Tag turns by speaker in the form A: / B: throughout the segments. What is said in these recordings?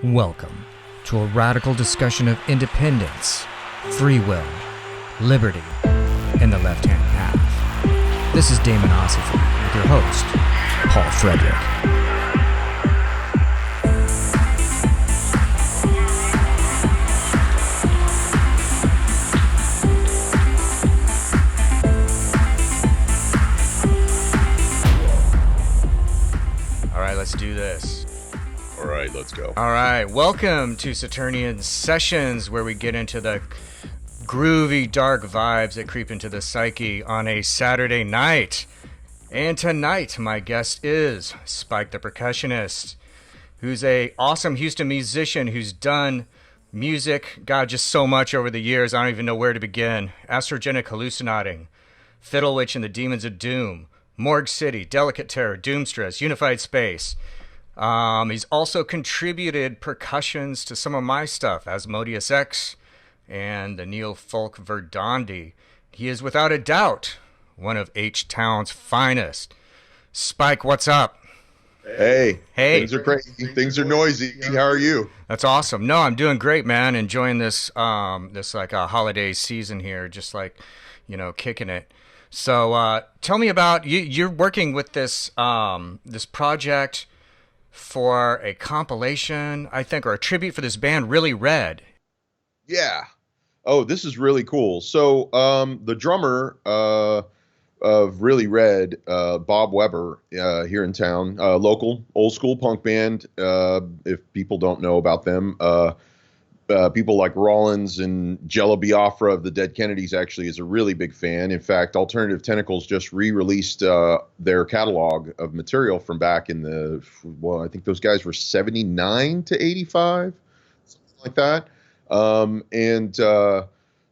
A: Welcome to a radical discussion of independence, free will, liberty, and the left-hand path. This is Damon Ossifer with your host, Paul Frederick. All right, let's do this.
B: All right, let's go.
A: All right, welcome to Saturnian Sessions, where we get into the groovy, dark vibes that creep into the psyche on a Saturday night. And tonight, my guest is Spike the Percussionist, who's a awesome Houston musician who's done music, God, just so much over the years, I don't even know where to begin. Astrogenic Hallucinauting, Fiddle Witch and the Demons of Doom, Morgue City, Delicate Terror, Doomstress, Unified Space. He's also contributed percussions to some of my stuff, Asmodeus X and the neo-folk Verdandi. He is without a doubt one of H-Town's finest. Spike, what's up?
B: Hey. Things are crazy. Things are noisy. How are you?
A: That's awesome. No, I'm doing great, man. Enjoying this like a holiday season here, just like, kicking it. So tell me about you. You're working with this this project for a compilation, I think, or a tribute for this band, Really Red.
B: Yeah. Oh, this is really cool. So the drummer of Really Red, Bob Weber, here in town, local old school punk band. If people don't know about them, people like Rollins and Jello Biafra of the Dead Kennedys actually is a really big fan. In fact, Alternative Tentacles just re-released their catalog of material from back in I think those guys were 79 to 85, something like that.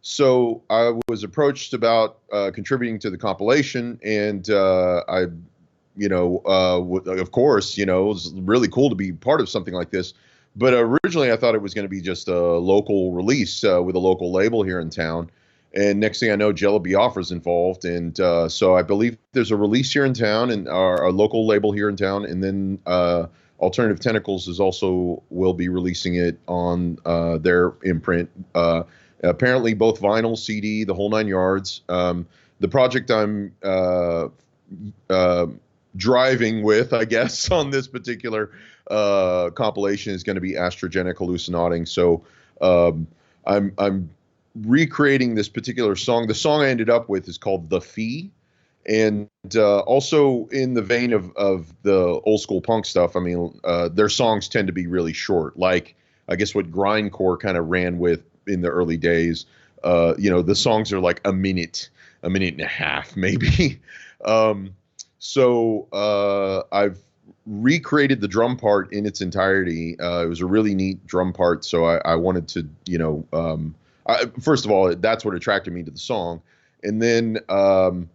B: So I was approached about contributing to the compilation, and of course, it was really cool to be part of something like this. But originally I thought it was going to be just a local release with a local label here in town. And next thing I know, Jello Biafra's involved. And so I believe there's a release here in town and a local label here in town. And then Alternative Tentacles will be releasing it on their imprint. Apparently both vinyl, CD, the whole nine yards. The project I'm driving with, I guess, on this particular compilation is going to be Astrogenic Hallucinauting. So I'm recreating this particular song. The song I ended up with is called The Fee. And also in the vein of the old school punk stuff, I mean, their songs tend to be really short, like I guess what grindcore kind of ran with in the early days. The songs are like a minute and a half, maybe. So I've recreated the drum part in its entirety. It was a really neat drum part. So I wanted to, first of all, that's what attracted me to the song. And then I'm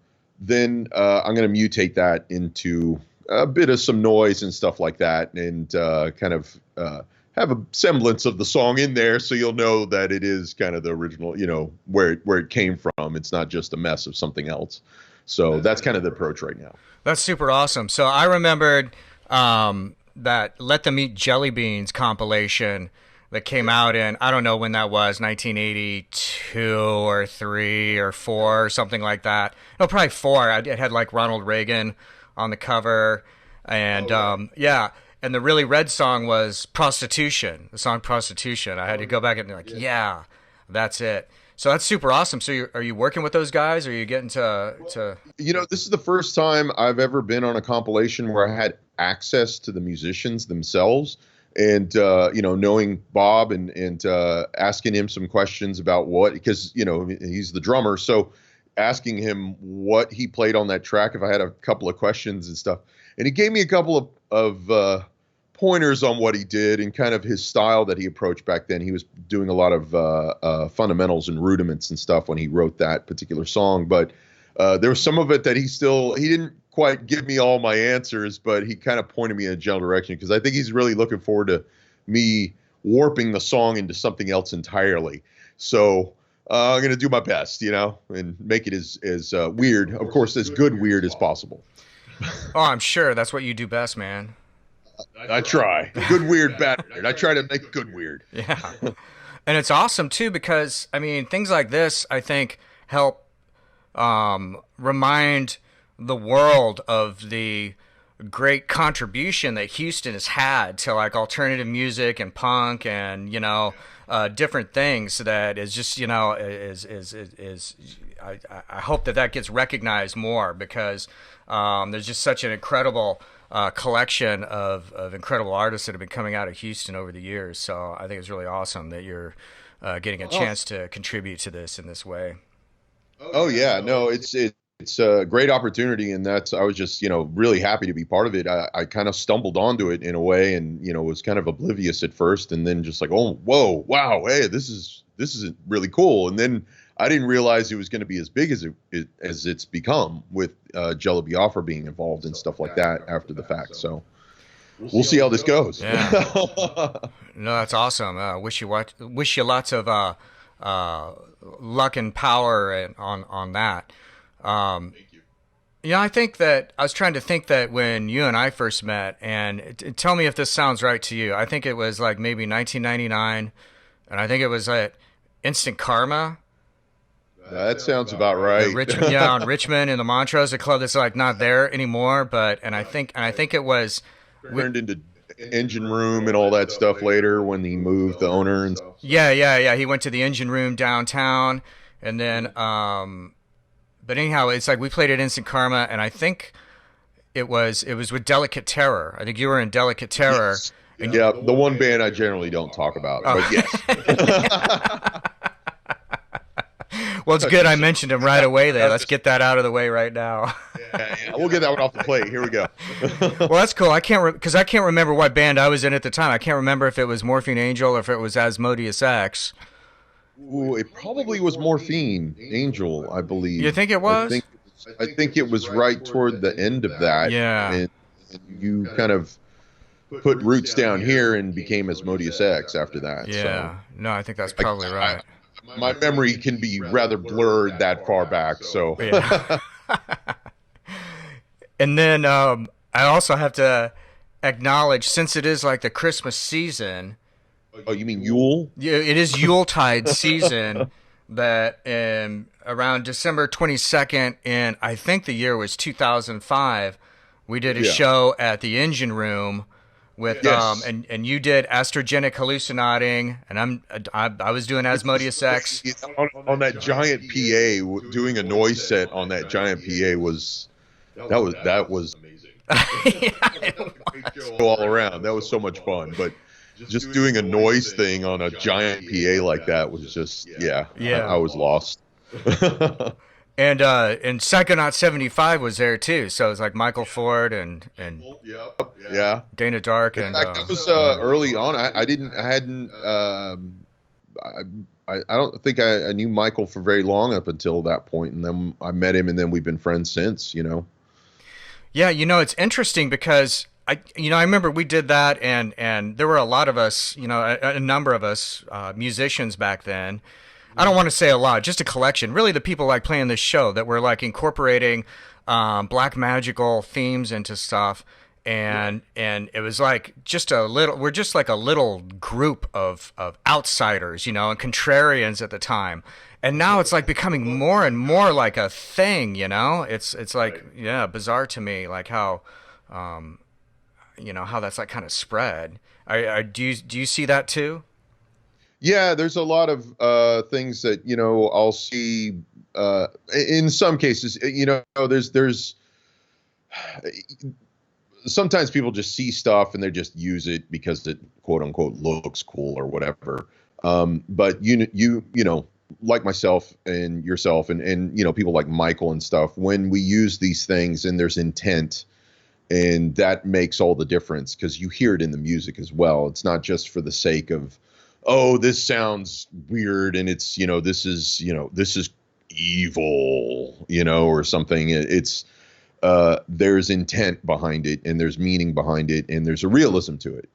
B: going to mutate that into a bit of some noise and stuff like that, and kind of have a semblance of the song in there, so you'll know that it is kind of the original, where it came from. It's not just a mess of something else. So that's kind of the approach right now.
A: That's super awesome. So I remembered that Let Them Eat Jelly Beans compilation that came out in, I don't know when that was, 1982 or 3 or 4 or something like that. No, probably 4. It had like Ronald Reagan on the cover. And and the Really Red song was Prostitution, the song Prostitution. I had to go back and be like, yeah, that's it. So that's super awesome. So are you working with those guys? Or are you getting to?
B: This is the first time I've ever been on a compilation where I had access to the musicians themselves, and knowing Bob and asking him some questions about because he's the drummer, so asking him what he played on that track if I had a couple of questions and stuff, and he gave me a couple of pointers on what he did and kind of his style that he approached back then. He was doing a lot of fundamentals and rudiments and stuff when he wrote that particular song. But there was some of it that he didn't quite give me all my answers, but he kind of pointed me in a general direction, because I think he's really looking forward to me warping the song into something else entirely. So I'm going to do my best, and make it as weird, of course, as good weird as possible.
A: Oh, I'm sure that's what you do best, man.
B: I try. Good weird, bad weird. I try to make good weird.
A: Yeah. And it's awesome too because I mean things like this I think help remind the world of the great contribution that Houston has had to like alternative music and punk and different things that is just is I hope that gets recognized more because there's just such an incredible collection of incredible artists that have been coming out of Houston over the years. So I think it's really awesome that you're getting a chance to contribute to this in this way.
B: Oh yeah, no, it's a great opportunity, and I was just really happy to be part of it. I kind of stumbled onto it in a way, and was kind of oblivious at first, and then just like, oh, whoa, wow, hey, this is really cool, and then I didn't realize it was going to be as big as it's become with Jello Biafra being involved and stuff like that after the fact. So we'll see how this goes.
A: Yeah. No, that's awesome. Wish you lots of luck and power on that. Thank you. Yeah, I think that I was trying to think that when you and I first met, and tell me if this sounds right to you. I think it was like maybe 1999, and I think it was at Instant Karma.
B: That sounds about right.
A: Richmond, yeah, on Richmond in the Montrose, a club that's like not there anymore. But I think it was
B: turned into Engine Room and all that stuff later when he moved the owner and stuff.
A: Yeah. He went to the Engine Room downtown, and then but anyhow, it's like we played at Instant Karma, and I think it was with Delicate Terror. I think you were in Delicate Terror.
B: Yes. Yeah, the one band I generally don't talk about, but yes.
A: Well, it's good I mentioned him right away there. Let's get that out of the way right now.
B: Yeah. We'll get that one off the plate. Here we go.
A: Well, that's cool. I can't remember what band I was in at the time. I can't remember if it was Morphine Angel or if it was Asmodeus X.
B: Ooh, it probably was Morphine Angel, I believe.
A: You think it was?
B: I think it was right toward the end of that.
A: Yeah.
B: And you kind of put roots down here and became Asmodeus X after that.
A: Yeah. So. No, I think that's probably right.
B: My memory can be rather blurred that far back, so.
A: Yeah. And then I also have to acknowledge, since it is like the Christmas season.
B: Oh, you mean Yule?
A: Yeah, it is Yuletide season. That around December 22nd in, I think the year was 2005, we did a show at the Engine Room with and you did Astrogenic Hallucinauting, and I was doing Asmodeus X
B: on that giant PA. Doing a noise set on that giant PA was amazing. All around, that was so much fun. But just doing a noise thing on a giant PA like that was just I was lost.
A: And Psychonaut 75 was there too, so it was like Michael Ford and Dana Dark, and
B: that was early on. I don't think I knew Michael for very long up until that point, and then I met him, and then we've been friends since.
A: Yeah, it's interesting because I remember we did that, and there were a lot of us, a number of us musicians back then. I don't want to say a lot, just a collection. Really, the people like playing this show that were like incorporating black magical themes into stuff, and it was like just a little. We're just like a little group of outsiders, and contrarians at the time. And now it's like becoming more and more like a thing, It's like bizarre to me, like how how that's like kind of spread. Do you see that too?
B: Yeah, there's a lot of things that I'll see. In some cases, there's sometimes people just see stuff and they just use it because it quote unquote looks cool or whatever. But like myself and yourself and people like Michael and stuff, when we use these things and there's intent, and that makes all the difference because you hear it in the music as well. It's not just for the sake of, oh, this sounds weird and it's, this is evil, or something. It's there's intent behind it, and there's meaning behind it, and there's a realism to it.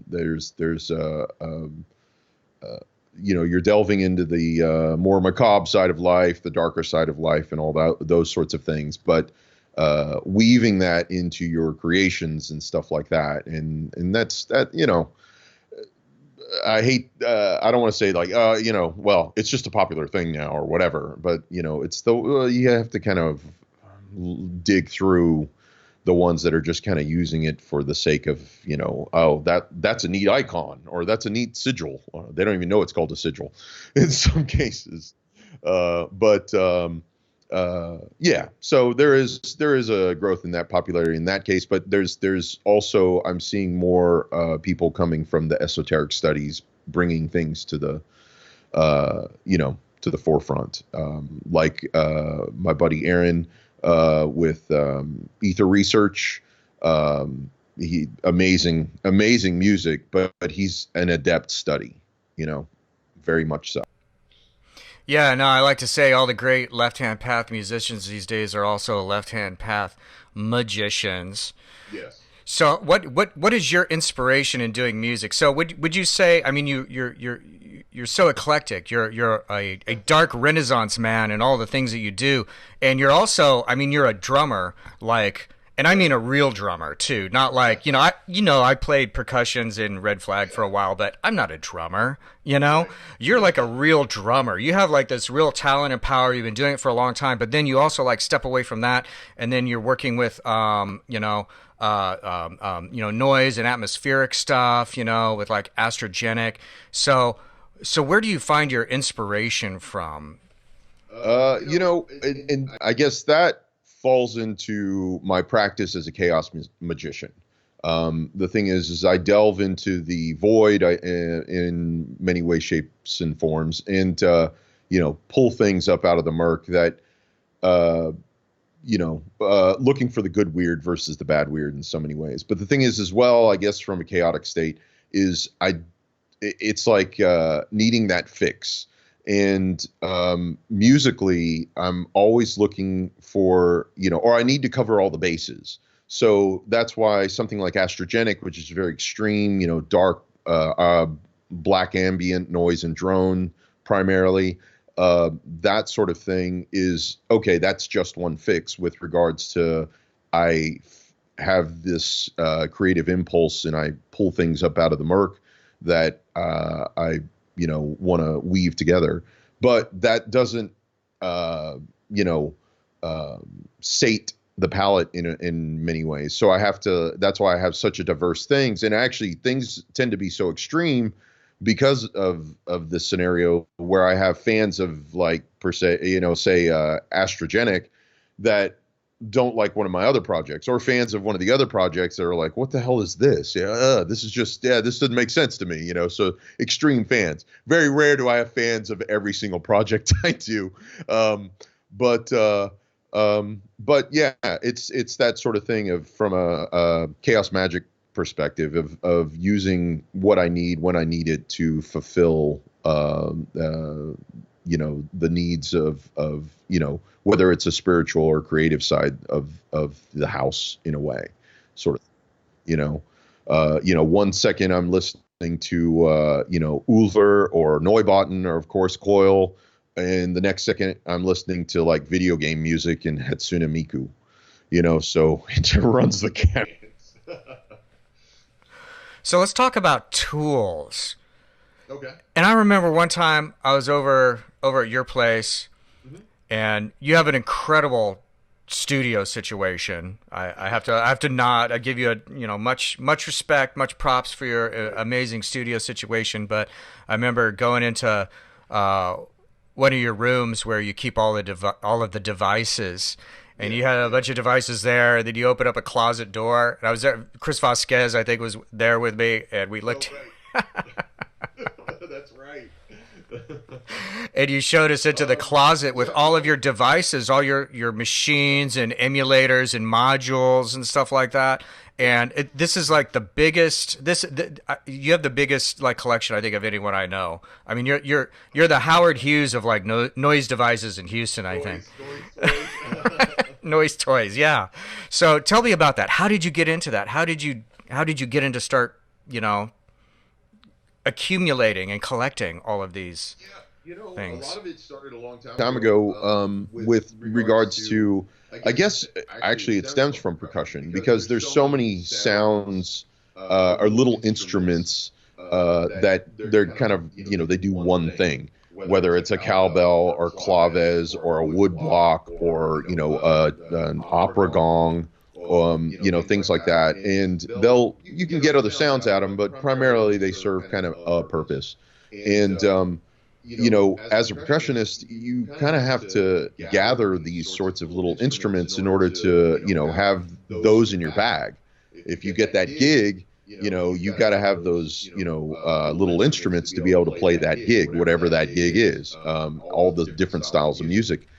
B: There's you're delving into the more macabre side of life, the darker side of life, and all those sorts of things. But weaving that into your creations and stuff like that. And that's that, I hate, I don't want to say like, well, it's just a popular thing now or whatever, but it's you have to kind of dig through the ones that are just kind of using it for the sake of, oh, that's a neat icon or that's a neat sigil. They don't even know it's called a sigil in some cases. Yeah, so there is a growth in that popularity in that case, but there's also, I'm seeing more people coming from the esoteric studies, bringing things to the to the forefront, like my buddy Aaron with Ether Research. He amazing music, but he's an adept study, very much so.
A: Yeah, no, I like to say all the great left-hand path musicians these days are also left-hand path magicians.
B: Yes.
A: So what is your inspiration in doing music? So would you say, I mean, you're so eclectic. You're a dark Renaissance man and all the things that you do, and you're also, I mean, you're a drummer, like, and I mean a real drummer too, not like, I played percussions in Red Flag for a while, but I'm not a drummer. You're like a real drummer. You have like this real talent and power. You've been doing it for a long time, but then you also like step away from that, and then you're working with noise and atmospheric stuff, with like Astrogenic. So where do you find your inspiration from?
B: And I guess that falls into my practice as a chaos magician. The thing is I delve into the void in many ways, shapes, and forms, and pull things up out of the murk that looking for the good weird versus the bad weird in so many ways. But the thing is, as well, I guess from a chaotic state, is it's like needing that fix. And musically, I'm always looking for, or I need to cover all the bases. So that's why something like Astrogenic, which is very extreme, dark, black ambient noise and drone primarily, that sort of thing is okay. That's just one fix with regards to have this creative impulse and I pull things up out of the murk that I want to weave together, but that doesn't sate the palette in many ways. So that's why I have such a diverse things, and actually things tend to be so extreme because of this scenario where I have fans of like per se, say Astrogenic that don't like one of my other projects, or fans of one of the other projects that are like, what the hell is this? This is just, this doesn't make sense to me, so extreme fans. Very rare do I have fans of every single project I do. But yeah, it's that sort of thing of, from a chaos magic perspective of using what I need when I need it to fulfill, the needs of whether it's a spiritual or creative side of the house, in a way, sort of, 1 second I'm listening to, Ulver or Neubauten or of course Coil. And the next second I'm listening to like video game music and Hatsune Miku, so it runs the gamut.
A: So let's talk about tools.
B: Okay.
A: And I remember one time I was over at your place, and you have an incredible studio situation. I have to nod. I give you much respect, much props for your amazing studio situation. But I remember going into one of your rooms where you keep all of the devices. And you had a bunch of devices there, and then you open up a closet door. And I was there. Chris Vasquez, I think, was there with me, and we looked.
B: Oh, right. That's right.
A: And you showed us into the closet with all of your devices, all your machines and emulators and modules and stuff like that. And this is like the biggest. You have the biggest like collection, I think, of anyone I know. I mean, you're the Howard Hughes of like noise devices in Houston, I think. Noise toys, yeah. So tell me about that. How did you get into that? How did you get into start, accumulating and collecting all of these things?
B: A lot of it started a long time ago with regards to, I guess actually it stems from percussion because there's so many sounds or little instruments that they're kind of, they do one thing, whether it's a cowbell or claves or a wood block or, an opera gong, things like that. And you can get other sounds out of them, but primarily they serve kind of a purpose. And, as a percussionist, you kind of have to gather these sorts of little instruments in order to, have those in your bag. If you get that gig, you got to have those, little instruments to be able to play that gig, whatever that gig is, all the different styles of music.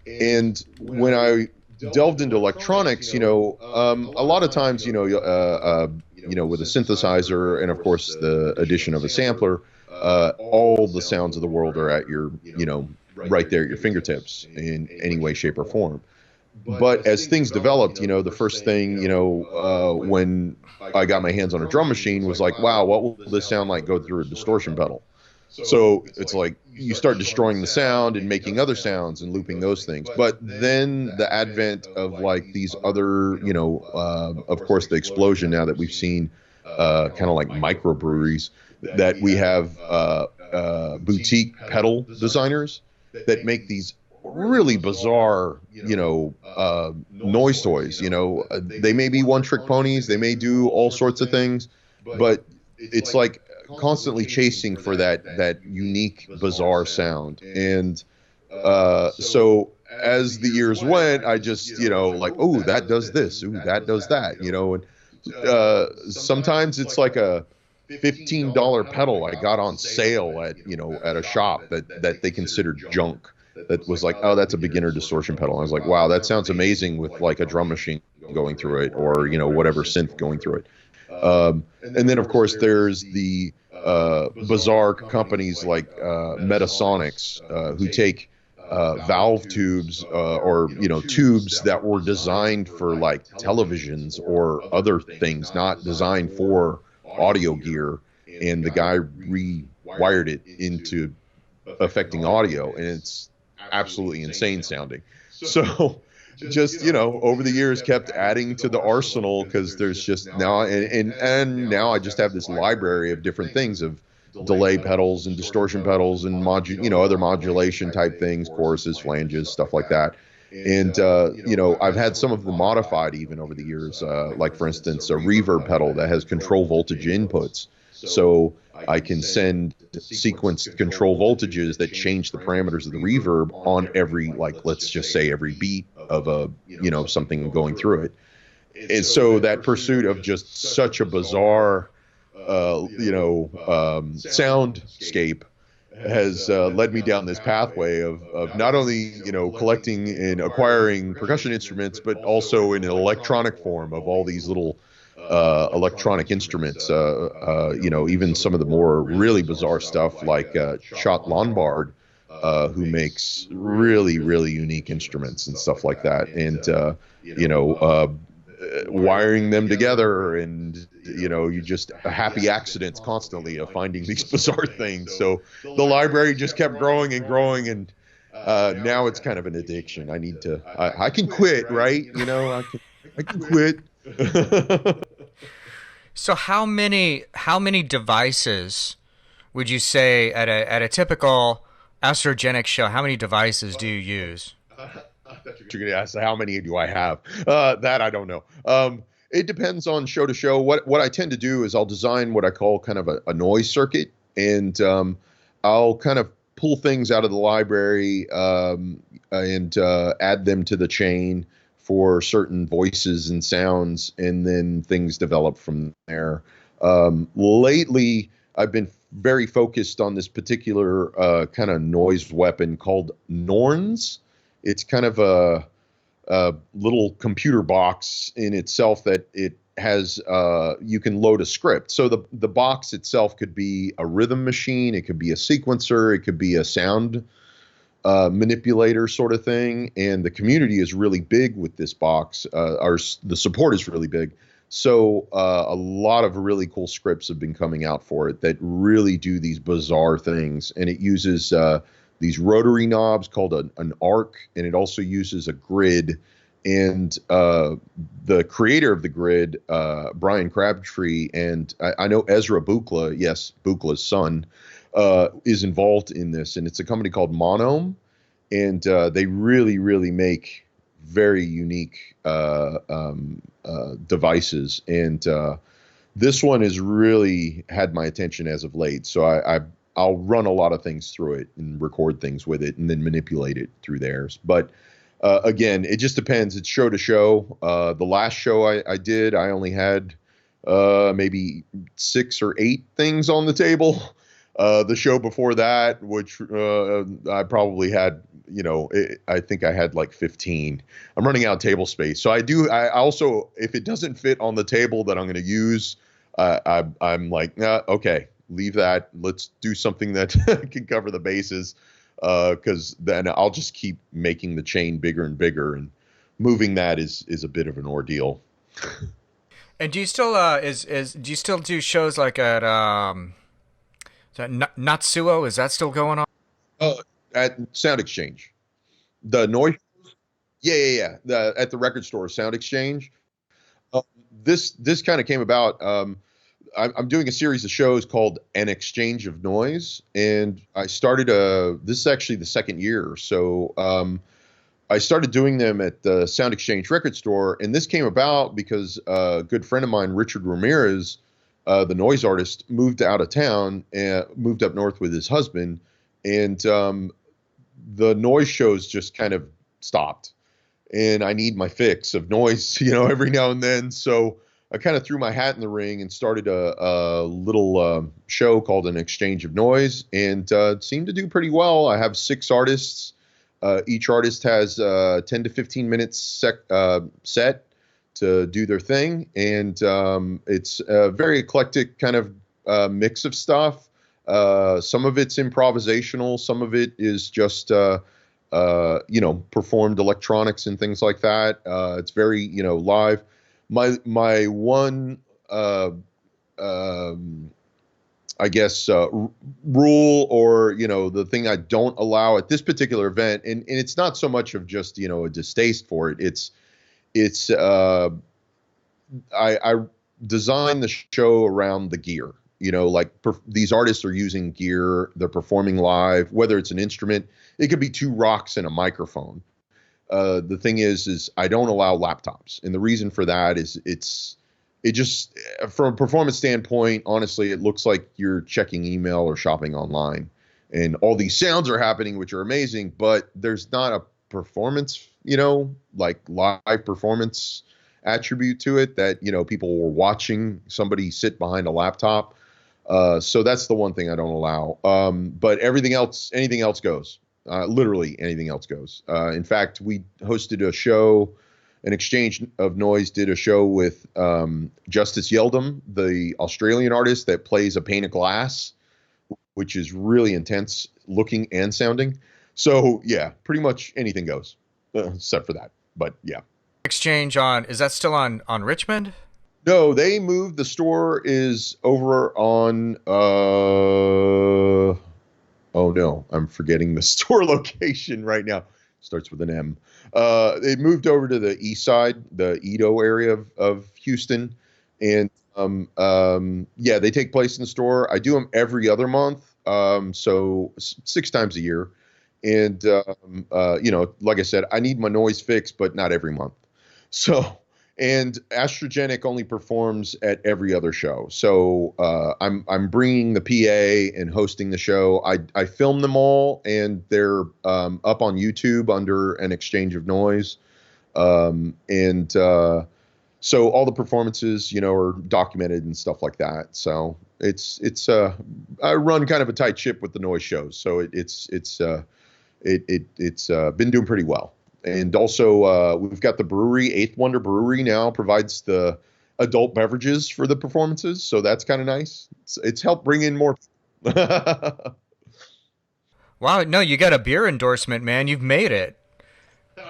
B: And when I delved into electronics, a lot of times, with a synthesizer and of course the addition of a sampler, all the sounds of the world are at your, right there at your fingertips in any way, shape, or form. But as things developed, the first thing, when I got my hands on a drum machine was like, wow, what will this sound like go through a distortion pedal? So it's like you start destroying the sound and making other sounds and looping those things. But then the advent of like these other, of course, the explosion now that we've seen, kind of like microbreweries, that we have boutique pedal designers that make these really bizarre, noise toys. They may be one-trick ponies, they may do all sorts of things, but it's like constantly chasing for that unique, bizarre sound. And so as the years went, I just, like, oh, that does this, ooh, that does that, and sometimes it's like a $15 pedal I got on sale at a shop that they considered junk. That was like, oh, that's a beginner distortion pedal. I was like, wow, that sounds amazing with like a drum machine going through it, or whatever synth going through it. And then of course there's the bizarre companies like Metasonics, who take valve tubes, or tubes that were designed for like televisions or other things, not designed for audio gear, and the guy rewired it into affecting audio, and it's absolutely insane sounding. So just over the years kept adding to the arsenal, because there's just now and now I just have this library of different things, of delay pedals and distortion pedals and other modulation type things, choruses, flanges, stuff like that. And I've had some of them modified even over the years, like for instance a reverb pedal that has control voltage inputs, so I can send sequenced control voltages that change the parameters of the reverb on every, like, let's just say every beat of a, something going through it. And so that pursuit of just such a bizarre, soundscape has led me down this pathway of not only, collecting and acquiring percussion instruments, but also in an electronic form of all these little electronic instruments, even some of the more really bizarre stuff like Schott Lombard, who makes really, really unique instruments and stuff like that. And, wiring them together, and, you just happy accidents constantly of finding these bizarre things. So the library just kept growing and growing, and now it's kind of an addiction. I need to, I can quit, right? I can quit.
A: So how many devices would you say at a typical Astrogenic show? How many devices do you use?
B: You're going to ask, how many do I have? That I don't know. It depends on show to show. What I tend to do is I'll design what I call kind of a noise circuit, and I'll kind of pull things out of the library and add them to the chain for certain voices and sounds, and then things develop from there. Lately, I've been very focused on this particular kind of noise weapon called Norns. It's kind of a little computer box in itself that it has, you can load a script. So the box itself could be a rhythm machine, it could be a sequencer, it could be a sound manipulator sort of thing. And the community is really big with this box. The support is really big. So a lot of really cool scripts have been coming out for it that really do these bizarre things. And it uses these rotary knobs called an arc, and it also uses a grid. And the creator of the grid, Brian Crabtree, and I know Ezra Buchla, yes, Buchla's son, is involved in this, and it's a company called Monome, and they really make very unique devices, and this one has really had my attention as of late. So I'll run a lot of things through it and record things with it, and then manipulate it through theirs. But again, it just depends. It's show to show. The last show I did, I only had maybe 6 or 8 things on the table. The show before that, which I probably had, I think I had like 15. I'm running out of table space. So I also, if it doesn't fit on the table that I'm going to use, I'm like, nah, okay, leave that. Let's do something that can cover the bases. Because then I'll just keep making the chain bigger and bigger, and moving that is a bit of an ordeal.
A: And do you still do you still do shows like at is that Natsuo? Is that still going on?
B: Oh, at Sound Exchange, the noise. Yeah. At the record store, Sound Exchange. This kind of came about. I'm doing a series of shows called An Exchange of Noise, and I started this is actually the second year. So I started doing them at the Sound Exchange record store, and this came about because a good friend of mine, Richard Ramirez, the noise artist, moved out of town and moved up north with his husband, and the noise shows just kind of stopped, and I need my fix of noise, every now and then. So I kind of threw my hat in the ring and started a little show called An Exchange of Noise, and it seemed to do pretty well. I have 6 artists. Each artist has 10 to 15 minutes set to do their thing, and it's a very eclectic kind of mix of stuff. Some of it's improvisational, some of it is just performed electronics and things like that. It's very live. My one I guess rule, or the thing I don't allow at this particular event, and it's not so much of just a distaste for it. It's I designed the show around the gear. These artists are using gear, they're performing live, whether it's an instrument, it could be 2 rocks and a microphone. The thing is I don't allow laptops, and the reason for that is it just, from a performance standpoint, honestly, it looks like you're checking email or shopping online, and all these sounds are happening, which are amazing, but there's not a performance, like live performance attribute to it that, people were watching somebody sit behind a laptop. So that's the one thing I don't allow. But anything else goes. Literally anything else goes. In fact, we hosted a show, An Exchange of Noise did a show with Justice Yeldum, the Australian artist that plays a pane of glass, which is really intense looking and sounding. So yeah, pretty much anything goes, except for that. But yeah.
A: Exchange is that still on Richmond?
B: No, they moved. The store is over on oh no, I'm forgetting the store location right now. Starts with an M. They moved over to the east side, the Edo area of Houston, and yeah, they take place in the store. I do them every other month, so 6 times a year, and like I said, I need my noise fixed, but not every month. So, and Astrogenic only performs at every other show. So I'm bringing the PA and hosting the show. I film them all, and they're up on YouTube under An Exchange of Noise. So all the performances, are documented and stuff like that. So it's I run kind of a tight ship with the noise shows. So it's been doing pretty well. And also, we've got the brewery, Eighth Wonder Brewery now provides the adult beverages for the performances. So that's kind of nice. It's helped bring in more.
A: Wow. No, you got a beer endorsement, man. You've made it.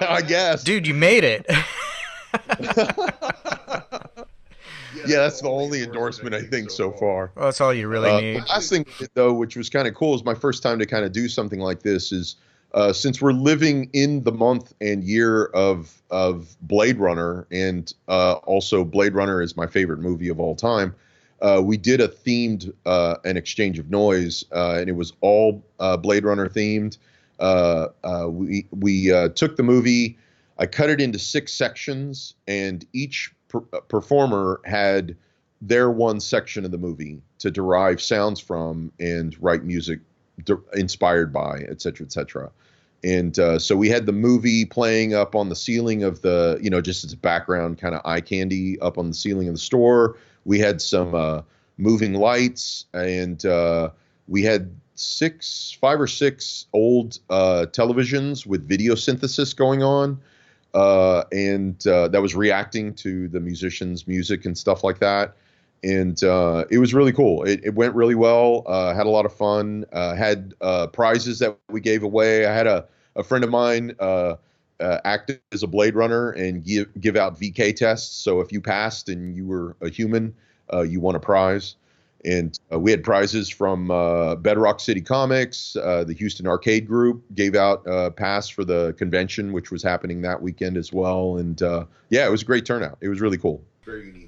B: I guess.
A: Dude, you made it.
B: Yeah, that's the only endorsement I think so far.
A: Well, that's all you really need.
B: The last thing, though, which was kind of cool, is my first time to kind of do something like this, is since we're living in the month and year of Blade Runner, and also Blade Runner is my favorite movie of all time, we did a themed an exchange of noise, and it was all Blade Runner themed. We took the movie, I cut it into 6 sections, and each performer had their one section of the movie to derive sounds from and write music inspired by, et cetera, et cetera. And so we had the movie playing up on the ceiling of the, just as a background kind of eye candy up on the ceiling of the store. We had some moving lights, and we had 5 or 6 old televisions with video synthesis going on. And that was reacting to the musicians' music and stuff like that. And it was really cool. It went really well. Had a lot of fun. Had prizes that we gave away. I had a friend of mine act as a Blade Runner and give out VK tests. So if you passed and you were a human, you won a prize. And we had prizes from Bedrock City Comics. The Houston Arcade Group gave out a pass for the convention, which was happening that weekend as well. And yeah, it was a great turnout. It was really cool. Very unique.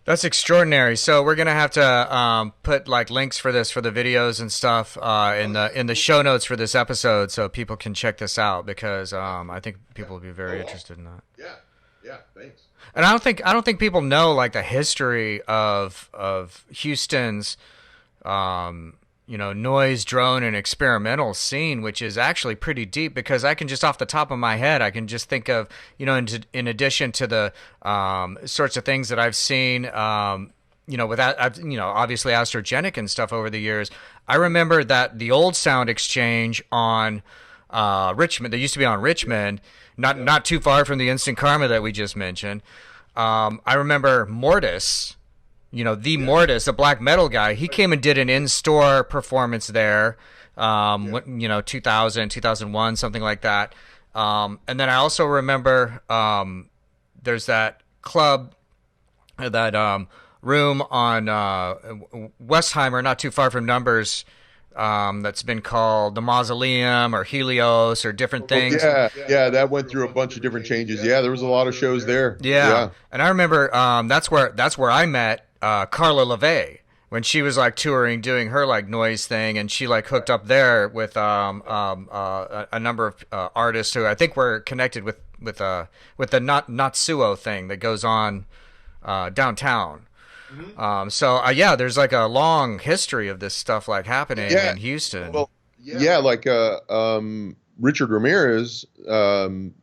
A: That's extraordinary. So we're gonna have to put like links for this, for the videos and stuff, in the show notes for this episode, so people can check this out, because I think people will be very interested in that.
B: Yeah, thanks.
A: And I don't think people know like the history of Houston's noise, drone, and experimental scene, which is actually pretty deep, because I can just off the top of my head, I can just think of, in addition to the sorts of things that I've seen, obviously Astrogenic and stuff over the years. I remember that the old sound exchange on Richmond, that used to be on Richmond, not too far from the Instant Karma that we just mentioned. I remember Mortis, Mortis, a black metal guy. He came and did an in-store performance there, 2000, 2001, something like that. And then I also remember there's that club, that room on Westheimer, not too far from Numbers, that's been called the Mausoleum or Helios or different things.
B: Yeah, that went through a bunch of different changes. Yeah, there was a lot of shows there.
A: Yeah. And I remember that's where I met Carla LaVey when she was like touring, doing her like noise thing, and she like hooked up there with a number of artists who I think were connected with the Natsuo thing that goes on downtown. Mm-hmm. Yeah, there's like a long history of this stuff like happening in Houston.
B: Well, like Richard Ramirez, going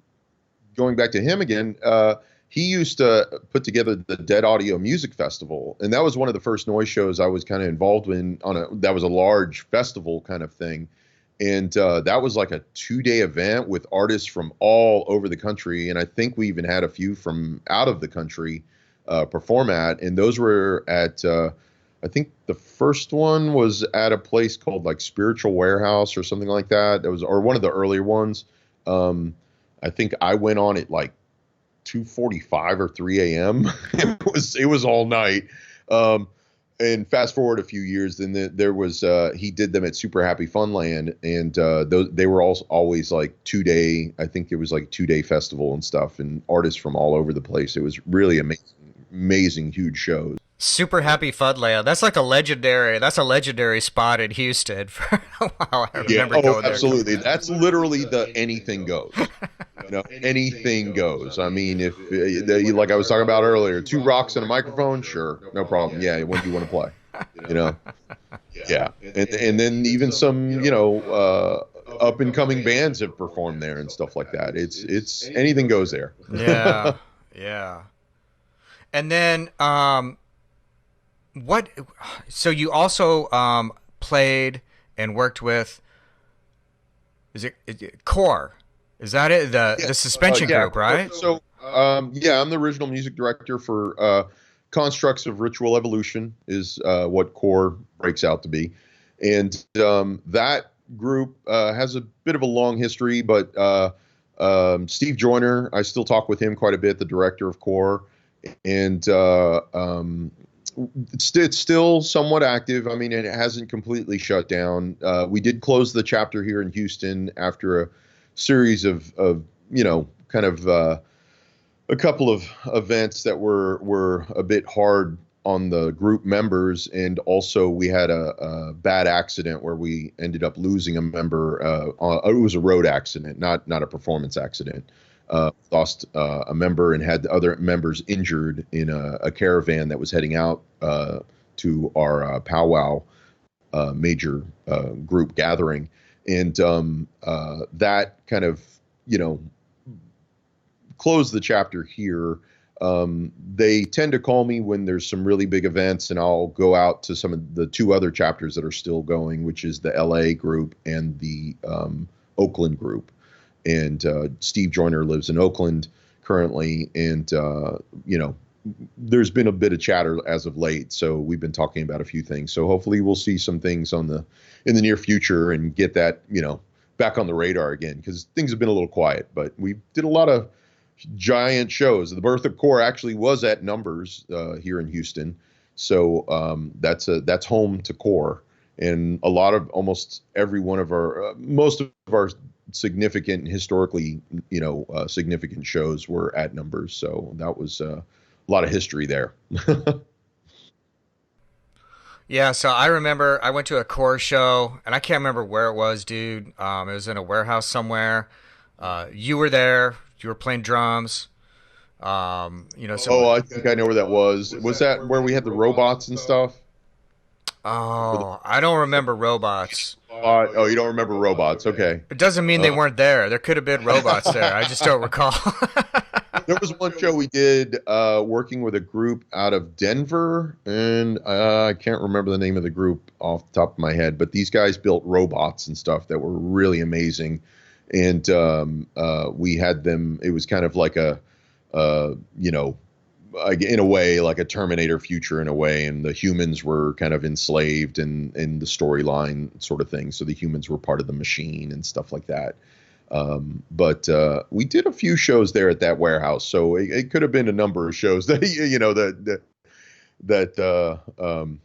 B: back to him again, he used to put together the Dead Audio Music Festival, and that was one of the first noise shows I was kind of involved in. That was a large festival kind of thing, and that was like a 2-day event with artists from all over the country, and I think we even had a few from out of the country perform at, and those were at I think the first one was at a place called like Spiritual Warehouse or something like that. That was, or one of the earlier ones. I think I went on at like 2:45 or 3 a.m. It was all night. And fast forward a few years, then there was he did them at Super Happy Funland, and they were always like 2-day. I think it was like 2-day festival and stuff, and artists from all over the place. It was really amazing, huge shows.
A: Super Happy Funland. That's a legendary spot in Houston for a while. I remember going there.
B: Absolutely. That's literally the anything goes. Anything goes. I mean, if like I was talking about earlier, 2 rocks and a microphone, sure, no problem. Yeah, when do you want to play? Yeah. And then even some up and coming bands have performed there and stuff like that. It's anything goes there.
A: Yeah. And then so you also played and worked with, is it Core? Is that it? The suspension group, right?
B: So I'm the original music director for Constructs of Ritual Evolution is what Core breaks out to be. And that group has a bit of a long history, but Steve Joyner, I still talk with him quite a bit, the director of Core. And It's still somewhat active. I mean, it hasn't completely shut down. We did close the chapter here in Houston after a series of kind of a couple of events that were a bit hard on the group members, and also we had a bad accident where we ended up losing a member. It was a road accident, not a performance accident. Lost a member and had other members injured in a caravan that was heading out to our powwow major group gathering, and that kind of closed the chapter here. They tend to call me when there's some really big events, and I'll go out to some of the two other chapters that are still going, which is the LA group and the Oakland group. And Steve Joyner lives in Oakland currently, and there's been a bit of chatter as of late, so we've been talking about a few things. So hopefully we'll see some things in the near future and get that back on the radar again, because things have been a little quiet. But we did a lot of giant shows. The Birth of Core actually was at Numbers here in Houston, so that's home to Core, and almost every one of our most of our significant historically significant shows were at Numbers. So that was a lot of history there.
A: Yeah, so I remember I went to a Core show, and I can't remember where it was, dude. It was in a warehouse somewhere. You were there. You were playing drums.
B: I think I know where that was. Was that where we had the robots and stuff?
A: Oh, I don't remember robots.
B: You don't remember robots? Okay.
A: It doesn't mean they weren't there. There could have been robots there. I just don't recall.
B: There was one show we did working with a group out of Denver, and I can't remember the name of the group off the top of my head, but these guys built robots and stuff that were really amazing. And we had them. It was kind of like in a way, like a Terminator future in a way, and the humans were kind of enslaved in the storyline sort of thing. So the humans were part of the machine and stuff like that. But we did a few shows there at that warehouse, so it could have been a number of shows that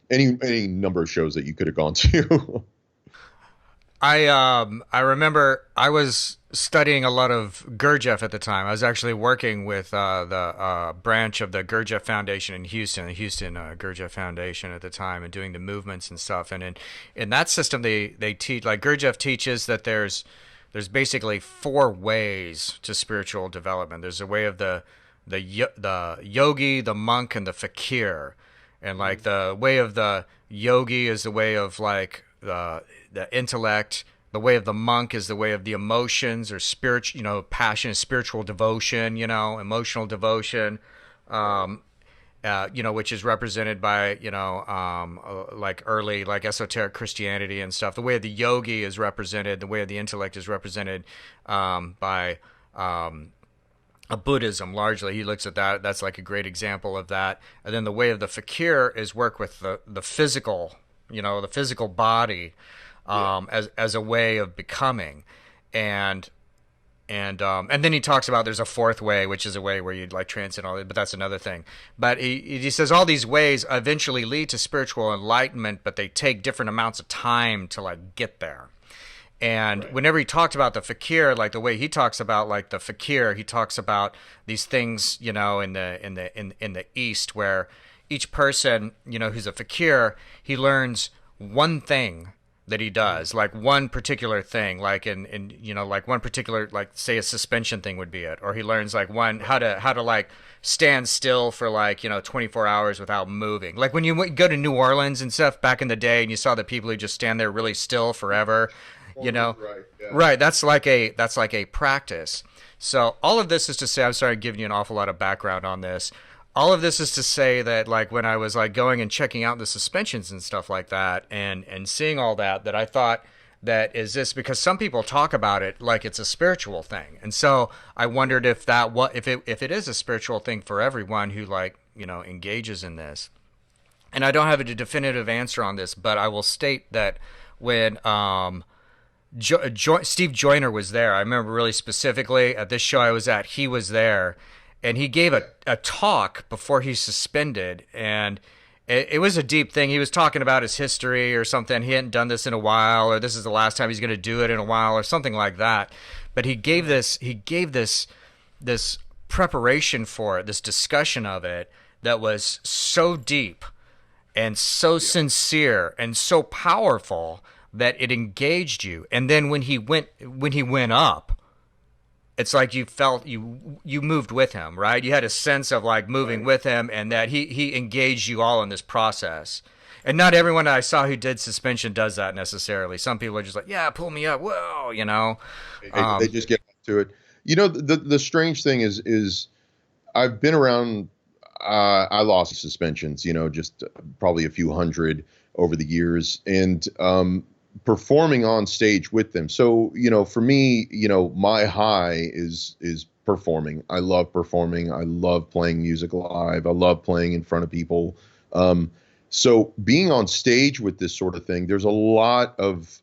B: any number of shows that you could have gone to.
A: I remember I was studying a lot of Gurdjieff at the time. I was actually working with the branch of the Gurdjieff Foundation in Houston, the Houston Gurdjieff Foundation at the time, and doing the movements and stuff. And in that system, they teach, like Gurdjieff teaches, that there's basically four ways to spiritual development. There's a way of the yogi, the monk, and the fakir. And like the way of the yogi is the way of like the intellect. The way of the monk is the way of the emotions, or spiritual, passion, spiritual devotion, emotional devotion, which is represented by, like early, like esoteric Christianity and stuff. The way of the yogi is represented, the way of the intellect is represented by a Buddhism, largely. He looks at that. That's like a great example of that. And then the way of the fakir is work with the physical, the physical body, as a way of becoming, and then he talks about there's a fourth way, which is a way where you'd like transcend all that, but that's another thing. But he says all these ways eventually lead to spiritual enlightenment, but they take different amounts of time to like get there. And right. Whenever he talked about the fakir, like the way he talks about like the fakir, he talks about these things, in the East, where each person, who's a fakir, he learns one thing that he does, like one particular thing, like in like one particular, like say a suspension thing would be it, or he learns like how to like stand still for like 24 hours without moving. Like when you go to New Orleans and stuff back in the day, and you saw the people who just stand there really still forever, Right, yeah. Right. That's like a practice. So all of this is to say, I'm sorry, I'm giving you an awful lot of background on this. All of this is to say that, like, when I was like going and checking out the suspensions and stuff like that, and seeing all that I thought that is this, because some people talk about it like it's a spiritual thing, and so I wondered if it is a spiritual thing for everyone who engages in this. And I don't have a definitive answer on this, but I will state that when Steve Joyner was there, I remember really specifically at this show I was at, he was there. And he gave a talk before he suspended, and it was a deep thing. He was talking about his history or something. He hadn't done this in a while, or this is the last time he's going to do it in a while, or something like that. But he gave this preparation for it, this discussion of it that was so deep and so sincere and so powerful that it engaged you. And then when he went up, it's like you felt you moved with him, right? You had a sense of like moving with him, and that he engaged you all in this process. And not everyone I saw who did suspension does that necessarily. Some people are just like, yeah, pull me up, whoa, you know.
B: They just get to it. You know, the strange thing is I've been around. I lost suspensions, you know, just probably a few hundred over the years, and performing on stage with them. So, you know, for me, you know, my high is performing. I love performing. I love playing music live. I love playing in front of people. So being on stage with this sort of thing, there's a lot of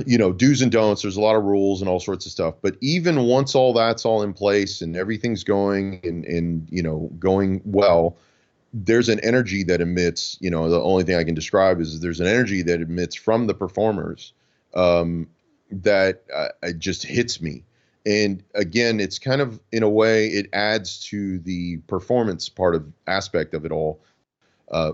B: you know, do's and don'ts. There's a lot of rules and all sorts of stuff. But even once all that's all in place and everything's going and you know, going well, there's an energy that emits. You know, the only thing I can describe is there's an energy that emits from the performers that it just hits me. And again, it's kind of, in a way, it adds to the performance part of aspect of it all.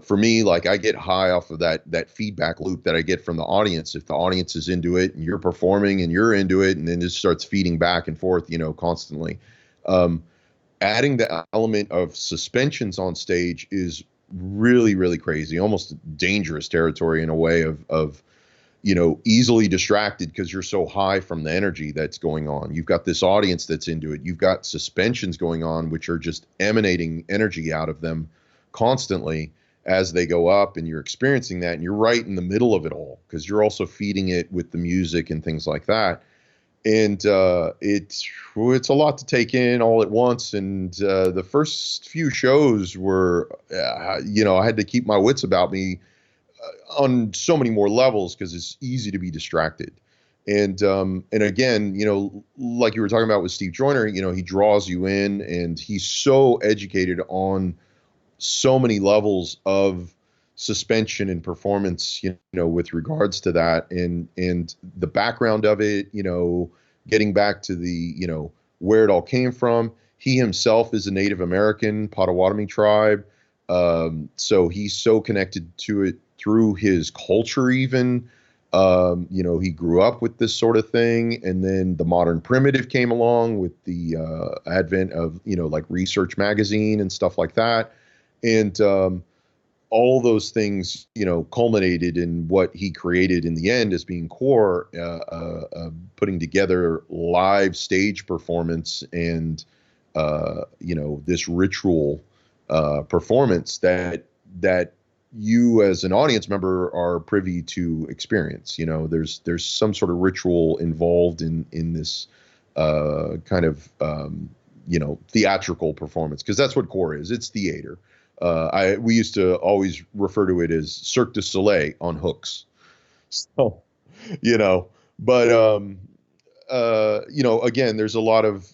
B: For me, like, I get high off of that feedback loop that I get from the audience. If the audience is into it and you're performing and you're into it, and then it starts feeding back and forth, you know, constantly. Adding the element of suspensions on stage is really, really crazy, almost dangerous territory in a way of you know, easily distracted because you're so high from the energy that's going on. You've got this audience that's into it. You've got suspensions going on, which are just emanating energy out of them constantly as they go up, and you're experiencing that, and you're right in the middle of it all because you're also feeding it with the music and things like that. And it's a lot to take in all at once. And the first few shows were, you know, I had to keep my wits about me on so many more levels because it's easy to be distracted. And again, you know, like you were talking about with Steve Joyner, you know, he draws you in, and he's so educated on so many levels of suspension and performance, you know, with regards to that, and the background of it, you know, getting back to the, you know, where it all came from. He himself is a Native American Potawatomi tribe. So he's so connected to it through his culture even. You know, he grew up with this sort of thing, and then the modern primitive came along with the advent of, you know, like Research Magazine and stuff like that. And all those things, you know, culminated in what he created in the end as being core, putting together live stage performance and, you know, this ritual performance that you as an audience member are privy to experience. You know, there's some sort of ritual involved in this kind of, you know, theatrical performance, because that's what core is. It's theater. We used to always refer to it as Cirque du Soleil on hooks. So, you know, but, you know, again, there's a lot of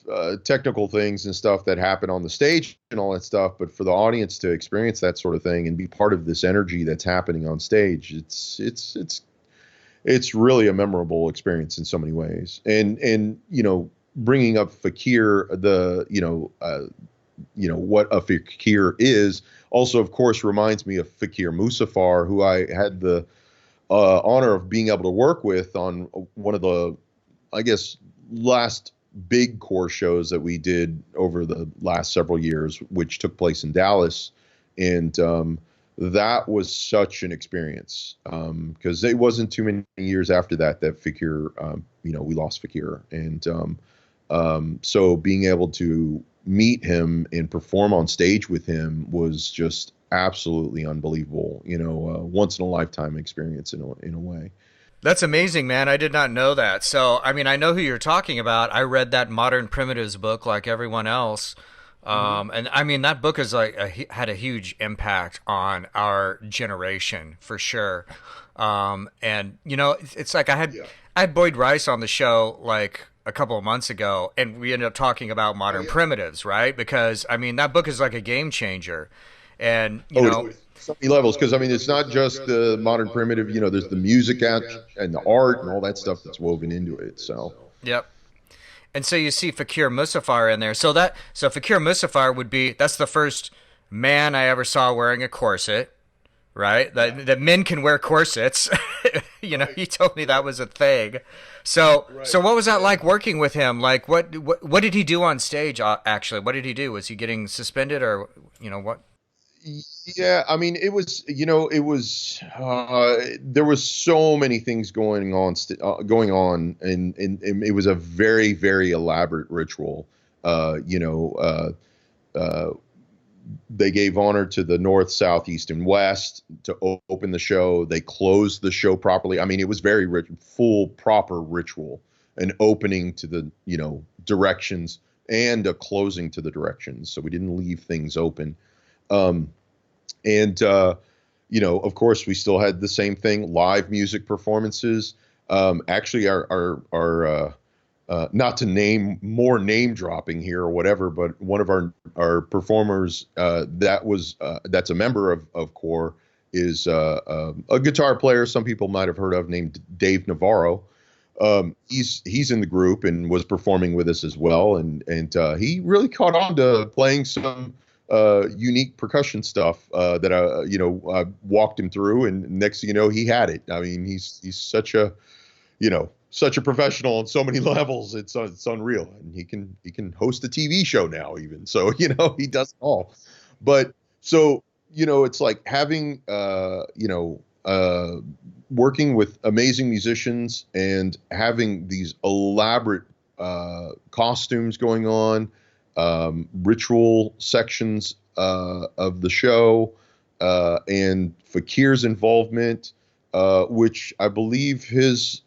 B: technical things and stuff that happen on the stage and all that stuff. But for the audience to experience that sort of thing and be part of this energy that's happening on stage, it's really a memorable experience in so many ways. And you know, bringing up fakir, you know, what a fakir is also, of course, reminds me of Fakir Musafar, who I had the honor of being able to work with on one of the, I guess, last big core shows that we did over the last several years, which took place in Dallas. And that was such an experience, because it wasn't too many years after that Fakir, you know, we lost Fakir. And so being able to meet him and perform on stage with him was just absolutely unbelievable. You know, once in a lifetime experience in a way.
A: That's amazing, man. I did not know that. So, I mean, I know who you're talking about. I read that Modern Primitives book like everyone else. And I mean, that book is like had a huge impact on our generation for sure. And you know, it's like I had Boyd Rice on the show like a couple of months ago, and we ended up talking about Modern Primitives, right? Because I mean, that book is like a game changer. And
B: Oh, it's so many levels because I mean it's not just the modern primitive. There's the music and the art and all that stuff that's woven into it. So
A: yep. And so you see Fakir Musafar in there. So Fakir Musafar would be, that's the first man I ever saw wearing a corset, right? That men can wear corsets. He told me that was a thing. So what was that like working with him? Like what did he do on stage? Actually, what did he do? Was he getting suspended or what?
B: yeah, I mean there was so many things going on, and it was a very very elaborate ritual. Uh, you know, uh, they gave honor to the north, south, east, and west to open the show. They closed the show properly. I mean, it was very full, proper ritual, an opening to the directions and a closing to the directions. So we didn't leave things open. Um, and of course, we still had the same thing: live music performances. Actually, our not to name dropping here or whatever, but one of our performers that's a member of Core is a guitar player some people might have heard of named Dave Navarro. He's in the group and was performing with us as well, and he really caught on to playing some unique percussion stuff that I walked him through, and next thing you know, he had it. I mean, he's such a professional on so many levels. It's unreal, and he can host a TV show now even. So he does it all. But so it's like having working with amazing musicians and having these elaborate costumes going on, ritual sections of the show, and Fakir's involvement, which I believe his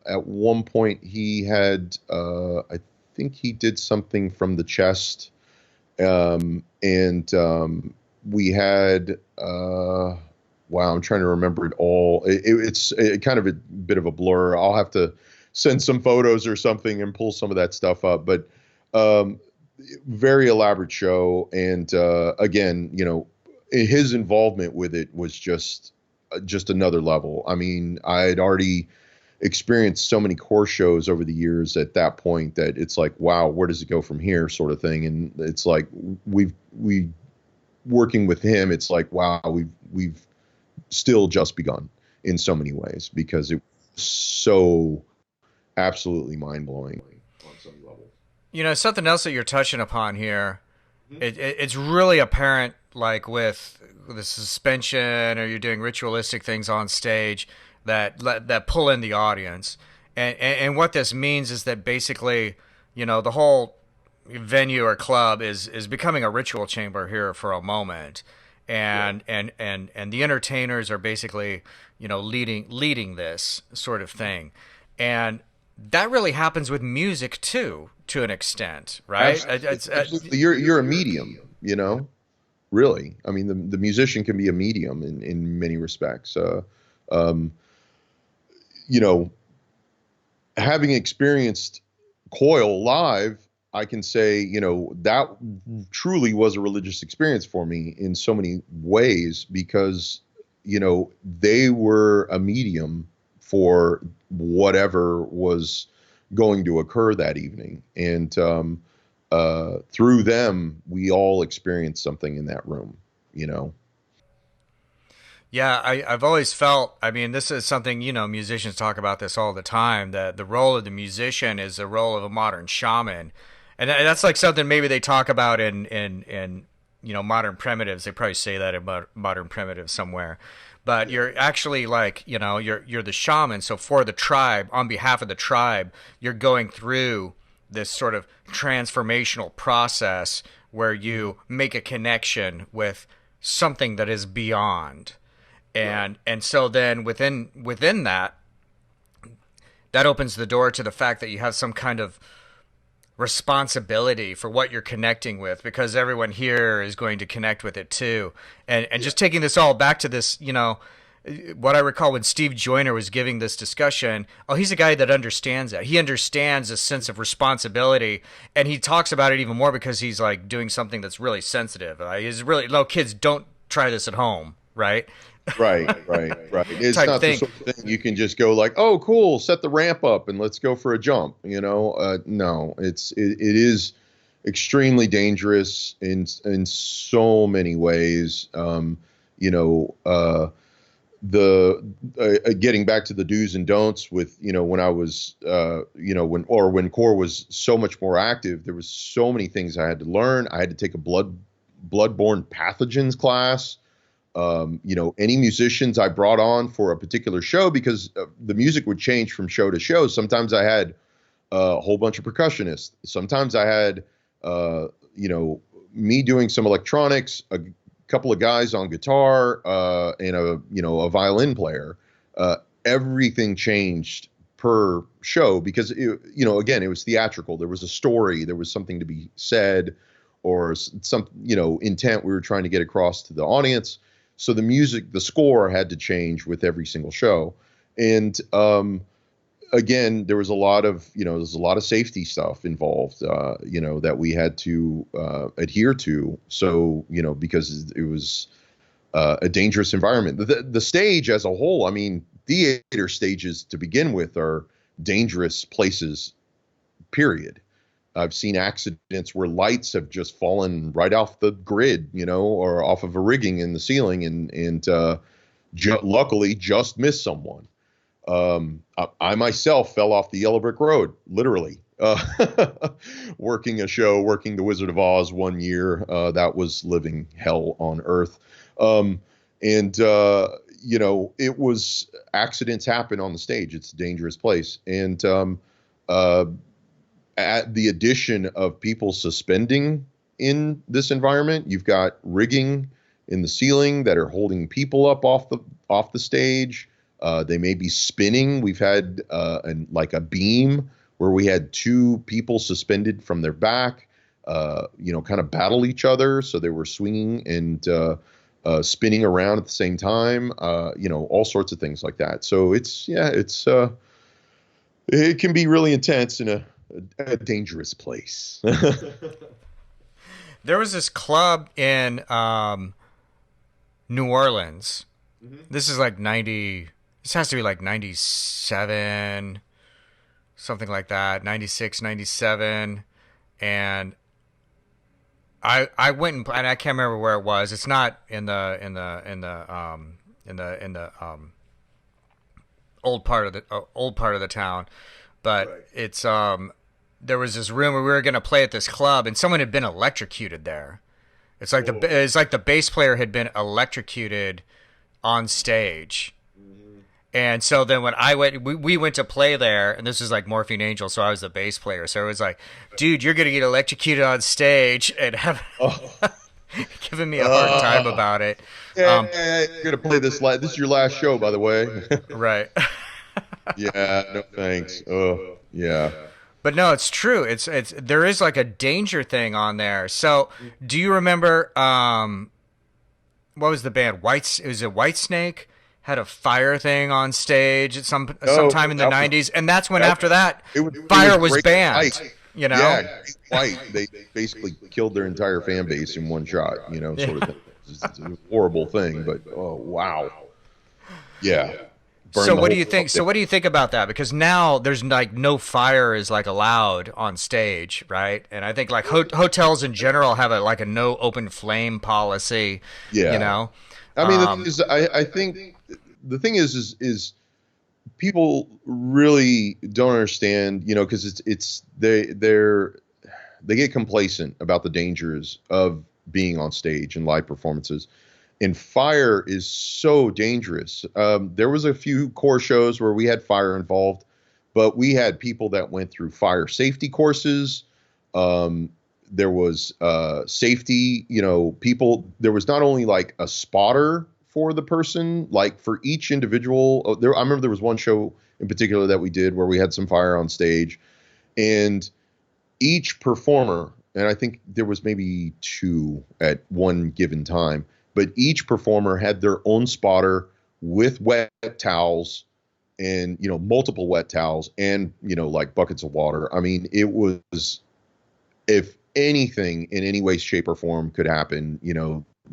B: at one point he had I think he did something from the chest, and we had wow, I'm trying to remember it all. It's kind of a bit of a blur. I'll have to send some photos or something and pull some of that stuff up, but very elaborate show. And again, his involvement with it was just another level. I mean, I had already experienced so many Core shows over the years at that point that it's like, wow, where does it go from here, sort of thing. And it's like we working with him, it's like, wow, we've still just begun in so many ways, because it was so absolutely mind-blowing on some level.
A: Something else that you're touching upon here, it's really apparent, like with the suspension, or you're doing ritualistic things on stage that pull in the audience, and what this means is that basically, the whole venue or club is becoming a ritual chamber here for a moment, and the entertainers are basically leading this sort of thing, and that really happens with music too, to an extent, right?
B: Absolutely. You're a medium, really. I mean, the musician can be a medium in many respects. Having experienced Coil live, I can say, that truly was a religious experience for me in so many ways, because, they were a medium for whatever was going to occur that evening. And through them, we all experienced something in that room,
A: Yeah, I've always felt, I mean, this is something, musicians talk about this all the time, that the role of the musician is the role of a modern shaman. And that's like something maybe they talk about in modern primitives. They probably say that in modern primitives somewhere. But you're actually like, you're the shaman. So for the tribe, on behalf of the tribe, you're going through this sort of transformational process where you make a connection with something that is beyond. And so then within that opens the door to the fact that you have some kind of responsibility for what you're connecting with, because everyone here is going to connect with it too. And just taking this all back to this, what I recall when Steve Joyner was giving this discussion, oh, he's a guy that understands that. He understands a sense of responsibility, and he talks about it even more because he's like doing something that's really sensitive. He's really, no, kids, don't try this at home, right?
B: Right. It's
A: Type
B: not
A: thing.
B: the sort of thing you can just go like, oh, cool, set the ramp up and let's go for a jump. No, it is extremely dangerous in so many ways. Getting back to the do's and don'ts with, when I was, when core was so much more active, there was so many things I had to learn. I had to take a bloodborne pathogens class. Any musicians I brought on for a particular show, because the music would change from show to show. Sometimes I had a whole bunch of percussionists. Sometimes I had, me doing some electronics, a couple of guys on guitar, and a violin player. Everything changed per show because again, it was theatrical. There was a story, there was something to be said, or some, intent we were trying to get across to the audience. So the music, the score had to change with every single show. And, again, there was a lot of safety stuff involved, that we had to adhere to. So, because it was a dangerous environment. The stage as a whole, I mean, theater stages to begin with are dangerous places, period. I've seen accidents where lights have just fallen right off the grid, or off of a rigging in the ceiling and luckily just missed someone. I myself fell off the yellow brick road, literally, working the Wizard of Oz one year. That was living hell on earth. It was, accidents happen on the stage. It's a dangerous place. And, at the addition of people suspending in this environment, you've got rigging in the ceiling that are holding people up off the stage. They may be spinning. We've had like a beam where we had two people suspended from their back, kind of battle each other. So they were swinging and spinning around at the same time. All sorts of things like that. So it can be really intense in a dangerous place.
A: There was this club in New Orleans. Mm-hmm. This is like 90. This has to be like 97, something like that. 96, 97, and I went and I can't remember where it was. It's not in the old part of the town, but right. It's there was this room where we were going to play at this club, and someone had been electrocuted there. It's like the bass player had been electrocuted on stage. Mm-hmm. And so then when we went to play there, and this was like Morphine Angel, so I was the bass player. So it was like, dude, you're going to get electrocuted on stage, and giving me a hard time about it.
B: Yeah, you're going to play this. This is your last show, by the way.
A: Right.
B: Yeah, no thanks. Oh, yeah.
A: But no, it's true. It's there is like a danger thing on there. So, do you remember what was the band? It was Whitesnake had a fire thing on stage at sometime in the 90s, and that's when after that fire was banned. White.
B: Yeah, White. They basically killed their entire fan base in one shot. Sort of thing. It's a horrible thing, but oh wow, yeah.
A: So what do you think? So what do you think about that? Because now there's like no fire is like allowed on stage, right? And I think like hotels in general have a no open flame policy.
B: Yeah. I mean, the thing is, I think the thing is people really don't understand, because they get complacent about the dangers of being on stage and live performances. And fire is so dangerous. There was a few core shows where we had fire involved, but we had people that went through fire safety courses. There was safety, people. There was not only like a spotter for the person, like for each individual. I remember there was one show in particular that we did where we had some fire on stage, and each performer, and I think there was maybe two at one given time, but each performer had their own spotter with wet towels and, multiple wet towels and, like buckets of water. I mean, it was, if anything in any way, shape, or form could happen,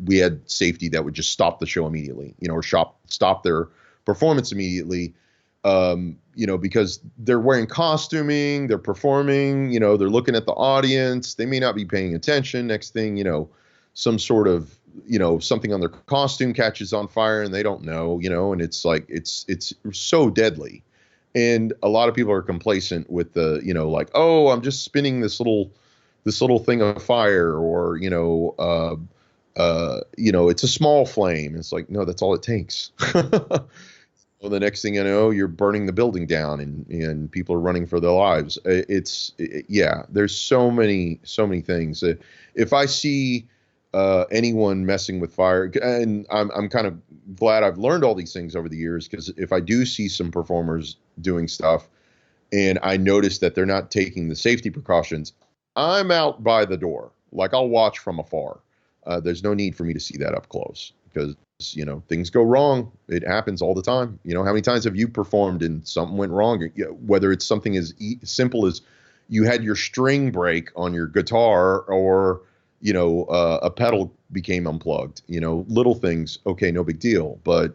B: we had safety that would just stop the show immediately, or stop their performance immediately. Because they're wearing costuming, they're performing, they're looking at the audience, they may not be paying attention. Next thing, some sort of, something on their costume catches on fire and they don't know, and it's like, it's so deadly. And a lot of people are complacent with the, like, oh, I'm just spinning this little thing of fire, or, it's a small flame. It's like, no, that's all it takes. Well, the next thing you know, you're burning the building down, and people are running for their lives. Yeah, there's so many things. If I see anyone messing with fire, and I'm kind of glad I've learned all these things over the years, because if I do see some performers doing stuff and I notice that they're not taking the safety precautions, I'm out by the door. Like, I'll watch from afar. There's no need for me to see that up close, because things go wrong. It happens all the time. How many times have you performed and something went wrong? Whether it's something as simple as you had your string break on your guitar, or a pedal became unplugged. Little things. Okay, no big deal. But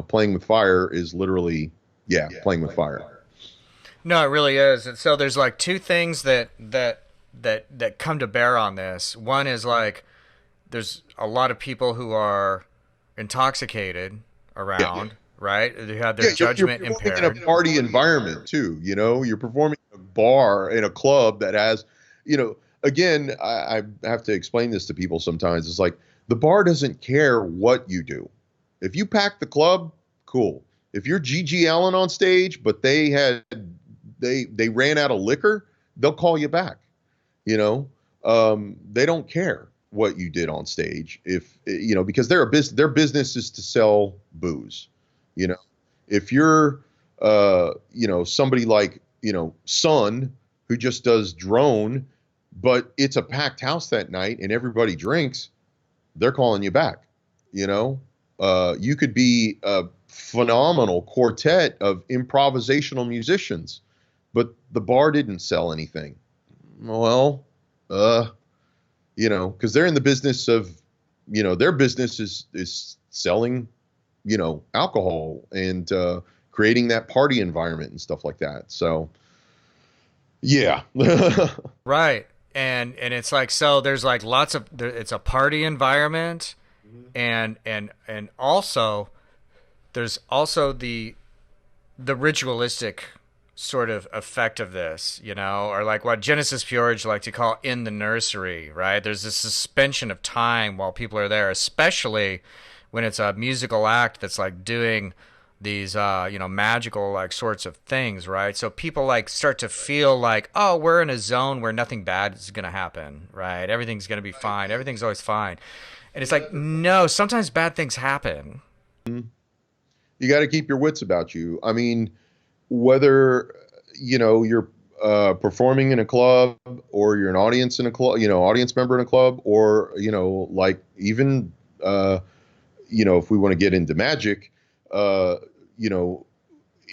B: playing with fire is literally, playing with fire.
A: No, it really is. And so there's like two things that come to bear on this. One is like, there's a lot of people who are intoxicated around, right? They have their judgment
B: you're
A: impaired.
B: In a party environment too, you're performing in a bar, in a club that has, again, I have to explain this to people sometimes. It's like, the bar doesn't care what you do. If you pack the club, cool. If you're Gigi Allen on stage, but they ran out of liquor, they'll call you back. They don't care what you did on stage, if because their business is to sell booze. If you're somebody like Sun, who just does drone, but it's a packed house that night and everybody drinks, they're calling you back. You could be a phenomenal quartet of improvisational musicians, but the bar didn't sell anything. Well, because they're in the business of, their business is selling, alcohol and creating that party environment and stuff like that. So, yeah.
A: Right. And it's like, so there's like it's a party environment, and also there's also the ritualistic sort of effect of this, or like what Genesis Peorage like to call in the nursery, right? There's this suspension of time while people are there, especially when it's a musical act that's like doing these, magical like sorts of things, right? So people like start to feel like, oh, we're in a zone where nothing bad is going to happen, right? Everything's going to be fine. Everything's always fine. And it's like, no, sometimes bad things happen.
B: You got to keep your wits about you. I mean, whether you're performing in a club, or you're an audience in a club, audience member in a club, or like even if we want to get into magic,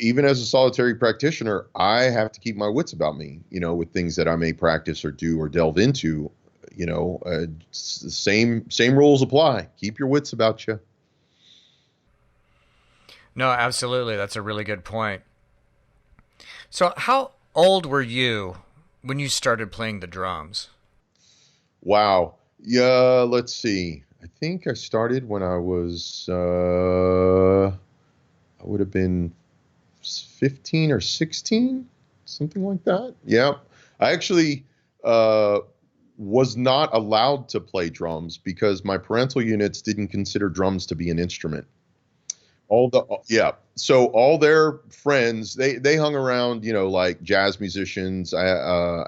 B: even as a solitary practitioner, I have to keep my wits about me, with things that I may practice or do or delve into. Same rules apply. Keep your wits about you.
A: No, absolutely. That's a really good point. So how old were you when you started playing the drums?
B: Wow. Yeah, let's see. I think I started when I was, I would have been 15 or 16, something like that. Yeah. I actually was not allowed to play drums because my parental units didn't consider drums to be an instrument. So all their friends, they hung around, like jazz musicians. I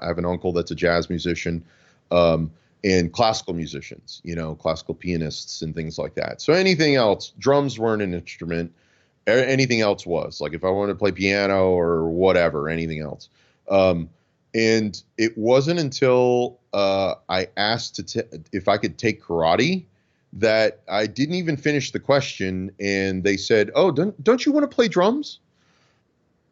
B: have an uncle that's a jazz musician, and classical musicians, classical pianists and things like that. So anything else, drums weren't an instrument. Anything else was. Like if I wanted to play piano or whatever, anything else. And it wasn't until I asked if I could take karate that I didn't even finish the question, and they said, "Oh, don't you want to play drums?"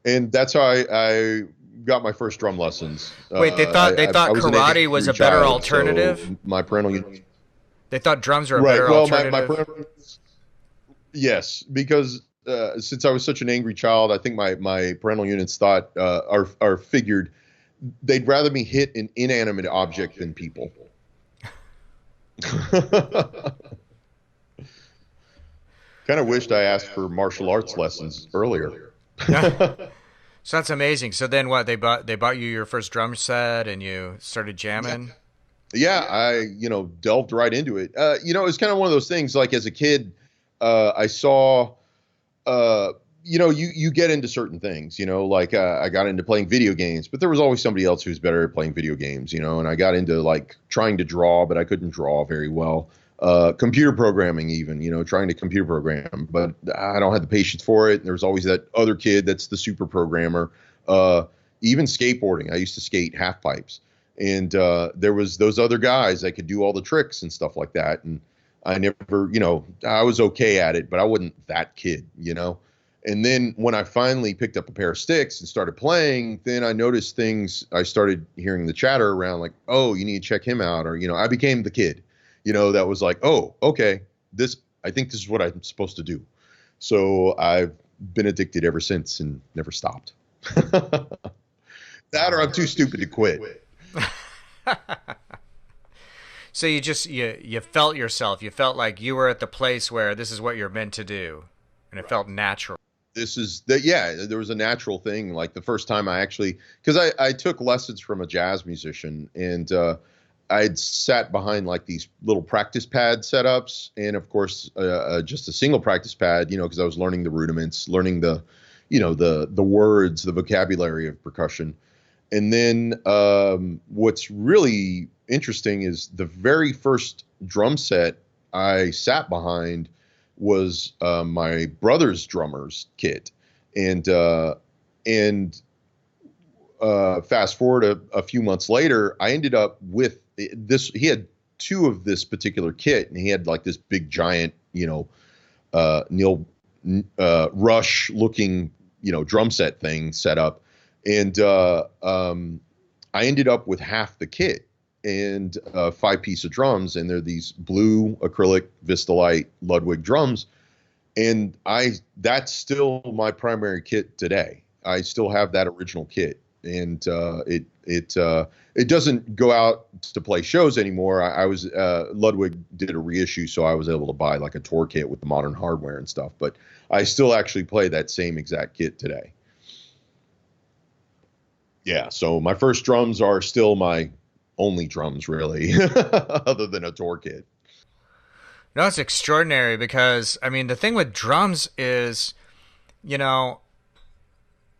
B: And that's how I got my first drum lessons.
A: Wait, they
B: I
A: thought
B: was an
A: karate was
B: angry
A: a better
B: child, so
A: alternative?
B: my parental unit.
A: They thought drums were a
B: Right.
A: better
B: Well, my
A: alternative?
B: parental, yes, because since I was such an angry child, I think my parental units thought or figured they'd rather me hit an inanimate object than people. Kind of wished I asked for martial arts lessons earlier.
A: So that's amazing. So then what? They bought you your first drum set and you started
B: Yeah.
A: jamming?
B: Yeah, delved right into it. It was kind of one of those things. Like as a kid, I saw, you get into certain things. Like I got into playing video games, but there was always somebody else who's better at playing video games. And I got into like trying to draw, but I couldn't draw very well. Computer programming, even, trying to computer program, but I don't have the patience for it. There's always that other kid that's the super programmer. Even skateboarding, I used to skate half pipes, and there was those other guys that could do all the tricks and stuff like that. And I never, I was okay at it, but I wasn't that kid. And then when I finally picked up a pair of sticks and started playing, then I noticed things. I started hearing the chatter around like, oh, you need to check him out. Or, I became the kid, that was like, oh, okay, I think this is what I'm supposed to do. So I've been addicted ever since and never stopped. That or I'm too stupid to quit.
A: So you felt yourself. You felt like you were at the place where this is what you're meant to do, and it felt natural.
B: Yeah, there was a natural thing. Like the first time because I took lessons from a jazz musician, and I'd sat behind like these little practice pad setups, and of course, just a single practice pad, because I was learning the rudiments, learning the words, the vocabulary of percussion. And then what's really interesting is the very first drum set I sat behind was my brother's drummer's kit, and fast forward a few months later, I ended up with this. He had two of this particular kit, and he had like this big giant, Neil Rush looking, drum set thing set up. And I ended up with half the kit and 5-piece of drums. And they're these blue acrylic Vistalite Ludwig drums. And that's still my primary kit today. I still have that original kit. And it doesn't go out to play shows anymore. I was Ludwig did a reissue, so I was able to buy like a tour kit with the modern hardware and stuff. But I still actually play that same exact kit today. Yeah, so my first drums are still my only drums, really, other than a tour kit.
A: No, it's extraordinary because I mean the thing with drums is, you know,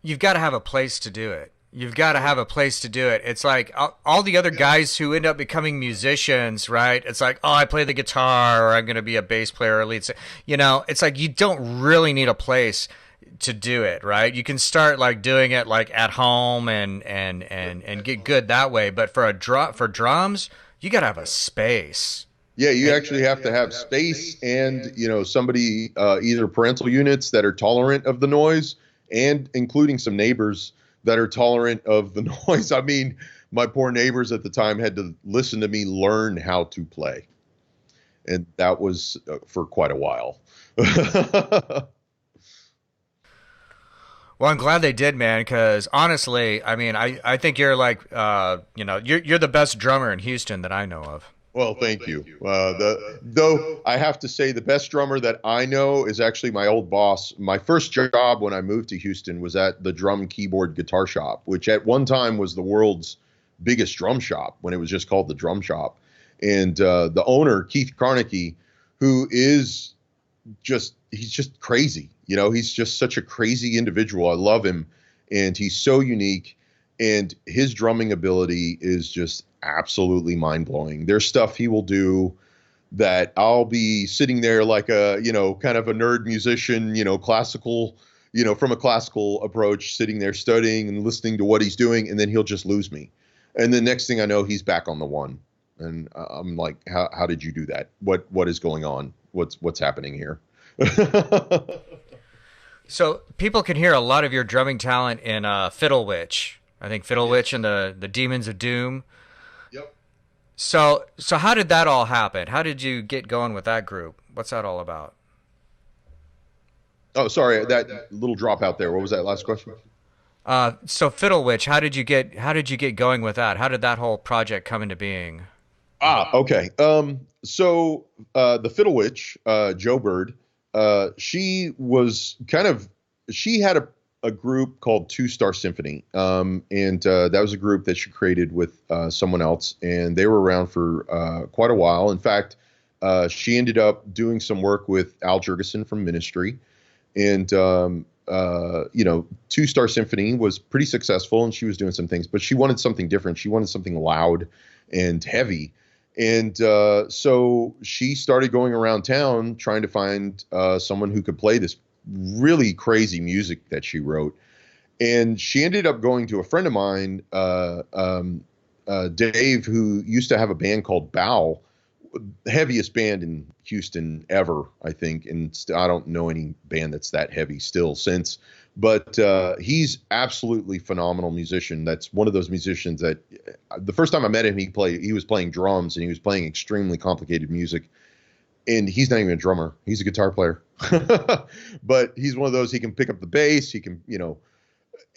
A: you've got to have a place to do it. You've got to have a place to do it. It's like all the other guys who end up becoming musicians, right? It's like, oh, I play the guitar, or I'm going to be a bass player or lead singer. It's like you don't really need a place to do it, right? You can start like doing it like at home and get good that way. But for for drums, you got to have a space.
B: Yeah, you actually have to have space and, somebody, either parental units that are tolerant of the noise and including some neighbors that are tolerant of the noise. I mean, my poor neighbors at the time had to listen to me learn how to play. And that was for quite a while.
A: Well, I'm glad they did, man, because honestly, I mean, I think you're like, you're the best drummer in Houston that I know of.
B: Well, thank you. Though I have to say the best drummer that I know is actually my old boss. My first job when I moved to Houston was at the Drum Keyboard Guitar Shop, which at one time was the world's biggest drum shop when it was just called the Drum Shop. And the owner, Keith Carnegie, who is he's just crazy. He's just such a crazy individual. I love him. And he's so unique. And his drumming ability is just absolutely mind-blowing. There's stuff he will do that I'll be sitting there like a, kind of a nerd musician, classical, from a classical approach, sitting there studying and listening to what he's doing, and then he'll just lose me. And the next thing I know, he's back on the one. And I'm like, how did you do that? What is going on? What's happening here?
A: So people can hear a lot of your drumming talent in Fiddle Witch. I think Fiddle Witch and the Demons of Doom.
B: Yep.
A: So how did that all happen? How did you get going with that group? What's that all about?
B: Oh, sorry, that little drop out there. What was that last question?
A: So Fiddle Witch, how did you get going with that? How did that whole project come into being?
B: Okay. So the Fiddle Witch, Joe Bird, she was she had a group called Two Star Symphony, and that was a group that she created with someone else, and they were around for quite a while. In fact, she ended up doing some work with Al Jurgensen from Ministry, and Two Star Symphony was pretty successful, and she was doing some things, but she wanted something different. She wanted something loud and heavy. And so she started going around town trying to find someone who could play this really crazy music that she wrote. And she ended up going to a friend of mine, Dave, who used to have a band called Bow, the heaviest band in Houston ever, I think. And I don't know any band that's that heavy still since. But he's absolutely phenomenal musician. That's one of those musicians that the first time I met him, he was playing drums and he was playing extremely complicated music. And he's not even a drummer. He's a guitar player. But he's one of those, he can pick up the bass. He can,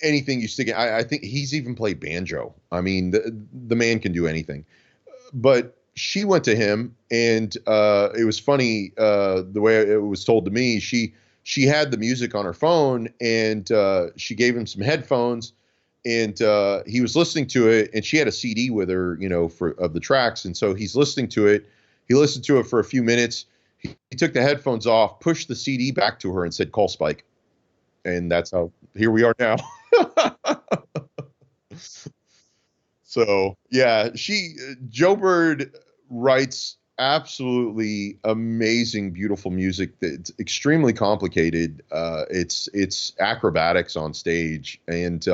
B: anything you stick in. I think he's even played banjo. I mean, the man can do anything. But she went to him, and it was funny the way it was told to me. She had the music on her phone, and she gave him some headphones, and he was listening to it, and she had a CD with her, of the tracks. And so he's listening to it. He listened to it for a few minutes. He took the headphones off, pushed the CD back to her, and said, "Call Spike." And that's how here we are now. So yeah, Joe Bird writes absolutely amazing, beautiful music that's extremely complicated. It's acrobatics on stage, and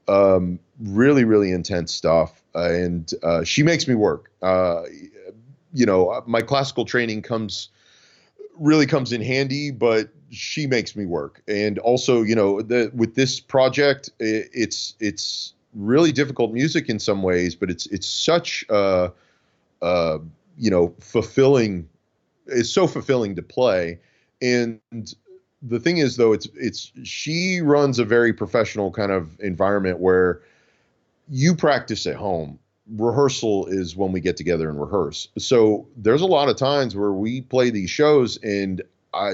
B: really, really intense stuff. And she makes me work. My classical training comes in handy, but she makes me work. And also, with this project, it's really difficult music in some ways, but it's such fulfilling. It's so fulfilling to play. And the thing is, though, she runs a very professional kind of environment where you practice at home. Rehearsal is when we get together and rehearse. So there's a lot of times where we play these shows, and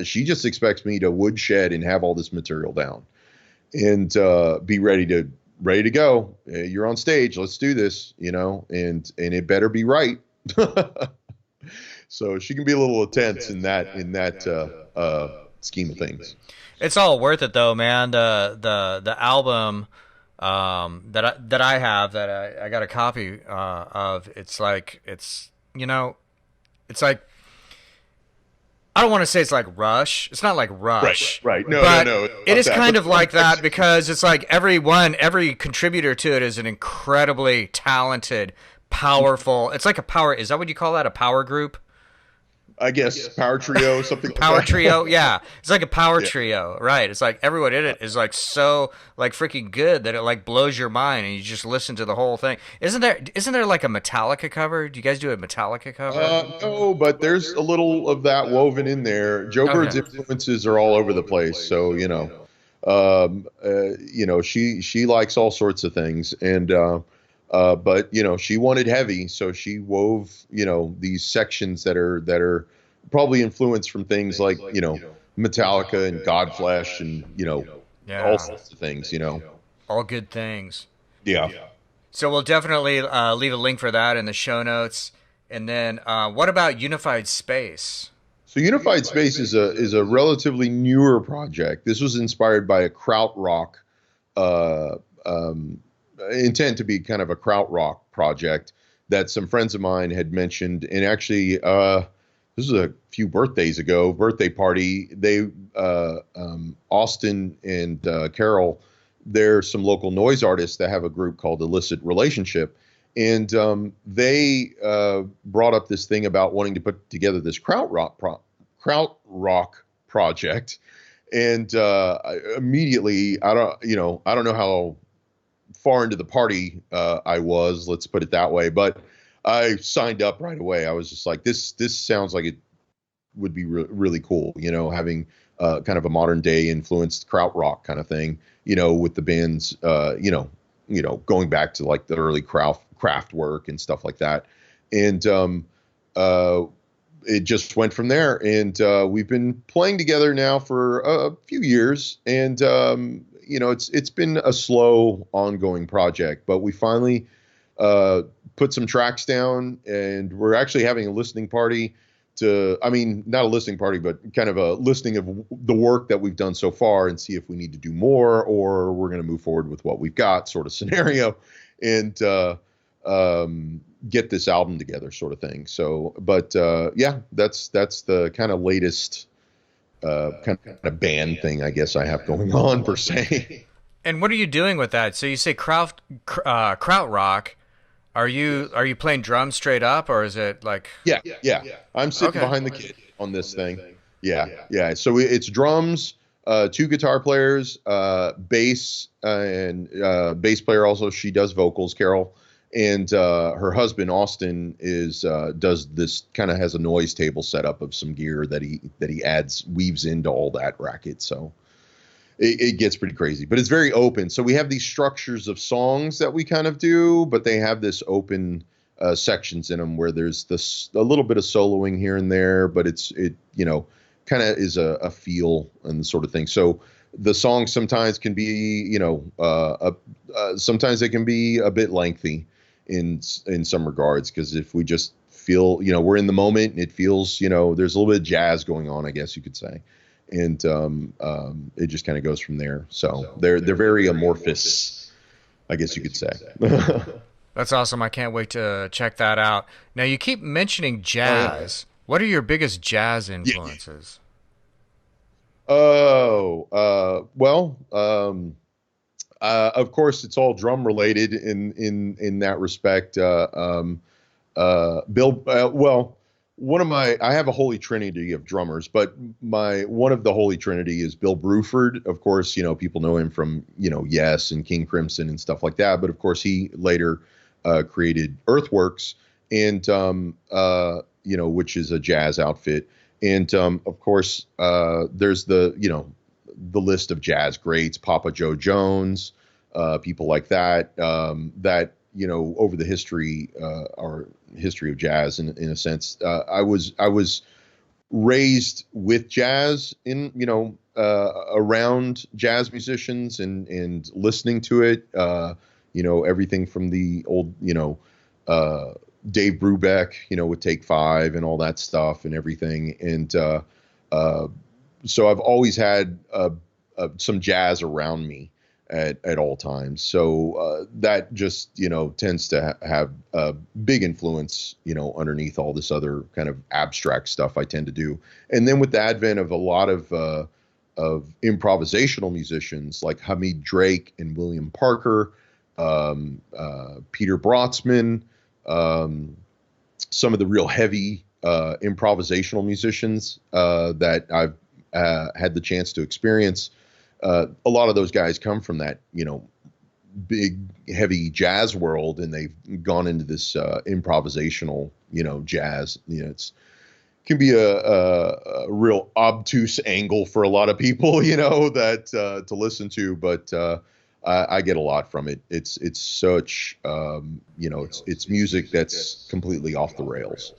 B: she just expects me to woodshed and have all this material down and be ready to go. You're on stage. Let's do this, and it better be right. So she can be a little intense in that scheme of things.
A: It's all worth it though, man. The album that I have, that I got a copy of. It's like I don't want to say it's like Rush. It's not like Rush.
B: Right. No.
A: It is kind of like that, because it's like every contributor to it is an incredibly talented, powerful. It's like a power. Is that what you call that? A power group?
B: I guess power trio, something like
A: power
B: that.
A: Trio, yeah. It's like a power trio, right? It's like everyone in it is like so like freaking good that it like blows your mind, and you just listen to the whole thing. Isn't there like a Metallica cover? Do you guys do a Metallica cover?
B: No, but there's a little of that woven in there. Joe Bird's influences are all over the place, so she likes all sorts of things, and but she wanted heavy, so she wove these sections that are probably influenced from things like Metallica and Godflesh and all sorts of things.
A: All good things.
B: Yeah.
A: So we'll definitely leave a link for that in the show notes. And then what about Unified Space?
B: So Unified Space is a relatively newer project. This was inspired by a krautrock intent to be kind of a krautrock project that some friends of mine had mentioned. And actually, this was a few birthday party. They, Austin and Carol, they're some local noise artists that have a group called Illicit Relationship. And they brought up this thing about wanting to put together this krautrock project. And immediately, I don't know how far into the party I was, let's put it that way, but I signed up right away. I was just like, this sounds like it would be really cool, having kind of a modern day influenced krautrock kind of thing, with the bands, going back to like the early craft work and stuff like that. And it just went from there. And we've been playing together now for a few years. And, it's been a slow ongoing project, but we finally put some tracks down, and we're actually having a listening party not a listening party, but kind of a listening of the work that we've done so far and see if we need to do more, or we're going to move forward with what we've got, sort of scenario, and get this album together, sort of thing. So, but that's the kind of latest kind of band thing, I guess, I have going on, per se.
A: And what are you doing with that? So you say krautrock. Are you playing drums straight up, or is it like?
B: Yeah. I'm sitting behind the kit on this thing. Yeah. So it's drums, 2 guitar players, bass, and bass player also. She does vocals, Carol, and her husband Austin does this, kind of has a noise table set up of some gear that he weaves into all that racket. So it gets pretty crazy, but it's very open. So we have these structures of songs that we kind of do, but they have this open sections in them where there's a little bit of soloing here and there, but it kind of is a feel and the sort of thing. So the songs sometimes can be, sometimes they can be a bit lengthy in some regards, because if we just feel, we're in the moment and it feels, there's a little bit of jazz going on, I guess you could say. And it just kind of goes from there. So they're very amorphous, I guess you could say.
A: That's awesome. I can't wait to check that out. Now, you keep mentioning jazz. What are your biggest jazz influences?
B: Well, of course, it's all drum related in that respect. I have a holy trinity of drummers, but one of the holy trinity is Bill Bruford. Of course, people know him from, Yes and King Crimson and stuff like that. But of course, he later created Earthworks, and, which is a jazz outfit. And of course, there's the list of jazz greats, Papa Joe Jones, people like that, over the history of jazz in a sense. I was raised with jazz around jazz musicians and listening to it, everything from the old, Dave Brubeck, with Take Five and all that stuff and everything. And so I've always had some jazz around me at all times. So that just, tends to have a big influence, underneath all this other kind of abstract stuff I tend to do. And then with the advent of a lot of improvisational musicians like Hamid Drake and William Parker, Peter Brotzman, some of the real heavy improvisational musicians that I've had the chance to experience, a lot of those guys come from that, big, heavy jazz world, and they've gone into this improvisational, jazz. It can be a real obtuse angle for a lot of people, that to listen to, but I get a lot from it. It's such, it's music that's completely off the rails.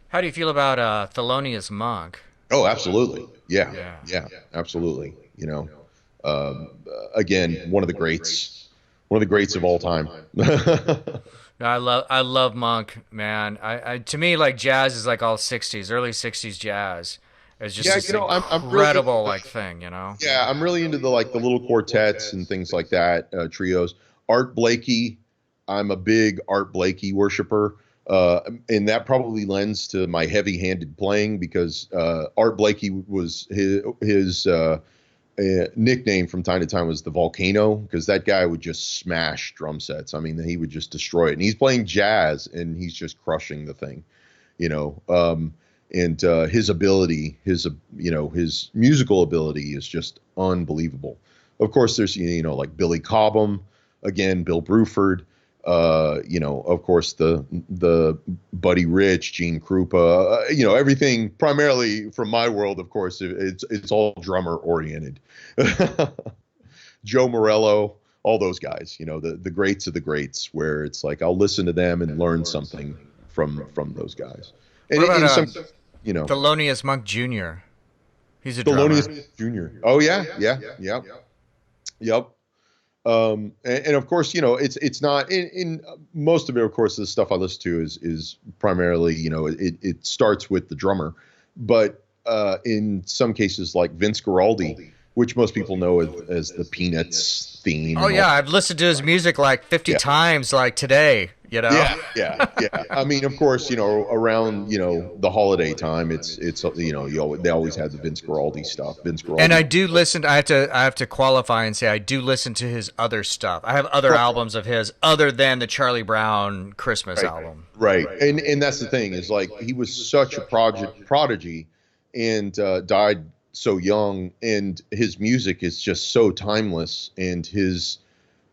A: How do you feel about Thelonious Monk?
B: Oh, absolutely. Yeah, absolutely. Again, one of the greats of all time.
A: I love Monk, man. To me, like, jazz is like all '60s, early '60s jazz. It's just this incredible thing,
B: Yeah, I'm really into the little quartets and things like that, trios. Art Blakey, I'm a big Art Blakey worshiper. And that probably lends to my heavy-handed playing, because Art Blakey was his nickname from time to time was the Volcano, because that guy would just smash drum sets. I mean, he would just destroy it. And he's playing jazz, and he's just crushing the thing, you know. And his ability, his musical ability is just unbelievable. Of course, there's like Billy Cobham, again, Bill Bruford. Of course, the Buddy Rich, Gene Krupa, everything primarily from my world. Of course, it's all drummer oriented. Joe Morello, all those guys, the greats of the greats, where it's like I'll listen to them and learn something from those guys. And
A: what about
B: Thelonious
A: Monk Jr.? He's a drummer.
B: Thelonious Jr. Oh yeah. Yep. And of course, it's not in most of it. Of course, the stuff I listen to is primarily, it starts with the drummer, but in some cases, like Vince Guaraldi, which most people know as the Peanuts theme.
A: Oh yeah, I've listened to his music like 50 times, like today.
B: Yeah. I mean, of course, around the holiday time, it's they always have the Vince Guaraldi stuff.
A: And I do listen. I have to qualify and say I do listen to his other stuff. I have other albums of his other than the Charlie Brown Christmas album.
B: Right, and that's the thing is like he was such a prodigy, and died so young, and his music is just so timeless, and his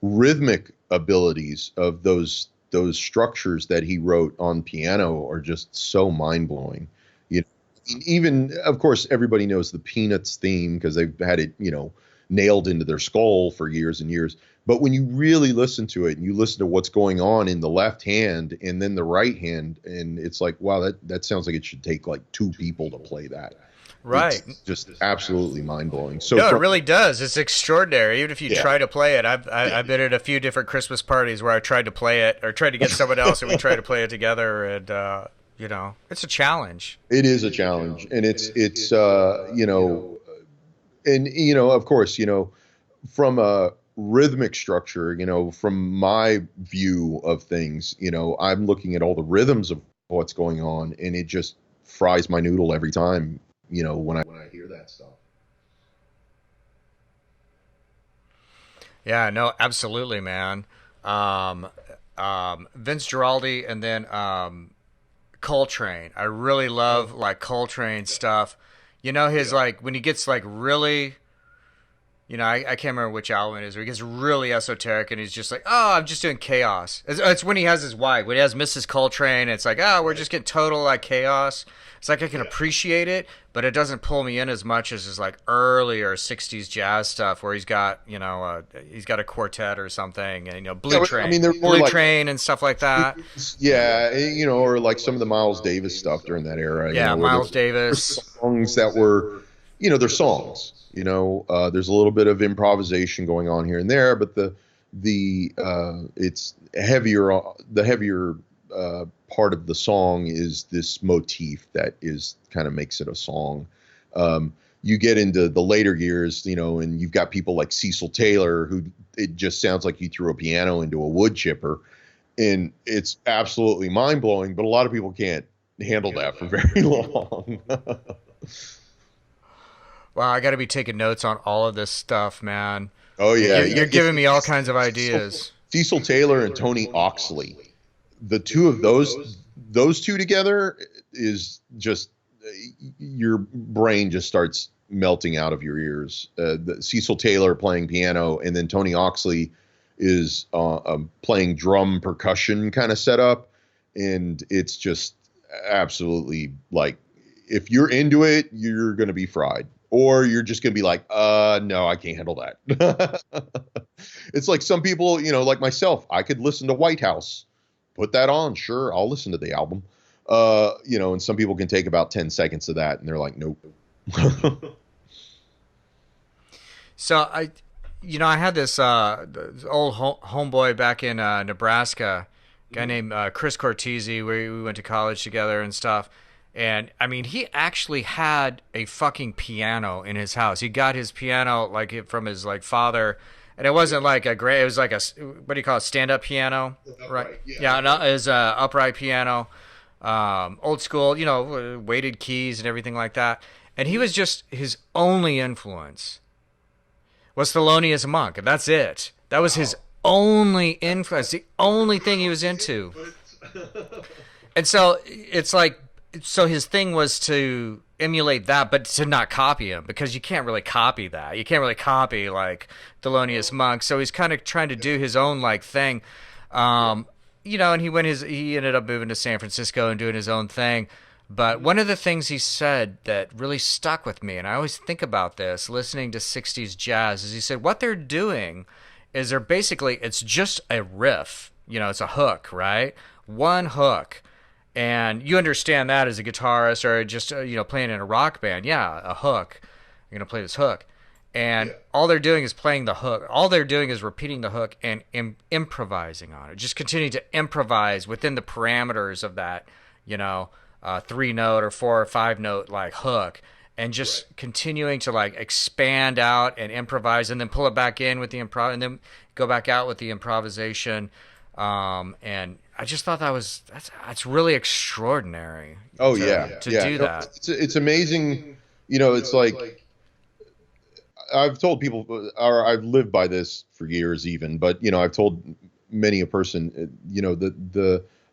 B: rhythmic abilities of those structures that he wrote on piano are just so mind-blowing. Even of course everybody knows the Peanuts theme because they've had it nailed into their skull for years and years, but when you really listen to it and you listen to what's going on in the left hand and then the right hand, and it's like, wow, that sounds like it should take like two people to play that.
A: Right.
B: It's just absolutely mind-blowing. So
A: no, it really does. It's extraordinary. Even if you try to play it, I've been at a few different Christmas parties where I tried to play it or tried to get someone else and we tried to play it together, and it's a challenge.
B: It is a challenge, and it's of course, from a rhythmic structure, from my view of things, I'm looking at all the rhythms of what's going on, and it just fries my noodle every time. When I hear that stuff.
A: Yeah, no, absolutely, man. Vince Guaraldi, and then Coltrane. I really love like Coltrane stuff. His like when he gets like really, I can't remember which album it is, where he gets really esoteric and he's just like, oh, I'm just doing chaos. It's when he has his wife, when he has Mrs. Coltrane, it's like, oh, we're just getting total like chaos. It's like I can appreciate it, but it doesn't pull me in as much as his like earlier '60s jazz stuff, where he's got he's got a quartet or something, and Blue Train, Blue like, Train, and stuff like that.
B: Yeah, or like some of the Miles Davis stuff during that era.
A: Yeah, Miles Davis
B: songs that were, they're songs. There's a little bit of improvisation going on here and there, but it's heavier. The heavier part of the song is this motif that is kind of makes it a song. You get into the later years, and you've got people like Cecil Taylor, who it just sounds like you threw a piano into a wood chipper, and it's absolutely mind blowing. But a lot of people can't handle that for very long.
A: Wow, I got to be taking notes on all of this stuff, man.
B: Oh yeah,
A: you're giving me all kinds of ideas.
B: Cecil Taylor and Tony Oxley, the two of those two together is just your brain just starts melting out of your ears. Cecil Taylor playing piano, and then Tony Oxley is playing drum percussion kind of setup, and it's just absolutely like if you're into it, you're gonna be fried. Or you're just going to be like, no, I can't handle that. It's like some people, like myself, I could listen to White House, put that on. Sure, I'll listen to the album. And some people can take about 10 seconds of that and they're like, nope.
A: So I had this old homeboy back in Nebraska, a guy named Chris Cortese, where we went to college together and stuff. And I mean, he actually had a fucking piano in his house. He got his piano from his father, and it wasn't like a great. It was like a, what do you call it, stand-up piano, right? Yeah, no, it was a upright piano, old school, weighted keys and everything like that. And he was just his only influence was Thelonious Monk. That's it. That was his only influence, the only thing he was into. And so it's like, so his thing was to emulate that, but to not copy him, because you can't really copy that. You can't really copy like Thelonious Monk. So he's kind of trying to do his own like thing. You know, and he ended up moving to San Francisco and doing his own thing. But one of the things he said that really stuck with me, and I always think about this listening to 60s jazz, is he said what they're doing is they're basically, it's just a riff. You know, it's a hook, right? One hook. And you understand that as a guitarist or just, you know, playing in a rock band. Yeah, a hook. You're going to play this hook. And all they're doing is playing the hook. All they're doing is repeating the hook and improvising on it. Just continue to improvise within the parameters of that, you know, 3-note or 4 or 5-note like hook. And just continuing to like expand out and improvise and then pull it back in with the improv and then go back out with the improvisation. And I just thought that's really extraordinary.
B: Oh,
A: to do that.
B: It's amazing. You know, it's like, I've told people, or I've lived by this for years even, but, you know, I've told many a person, you know,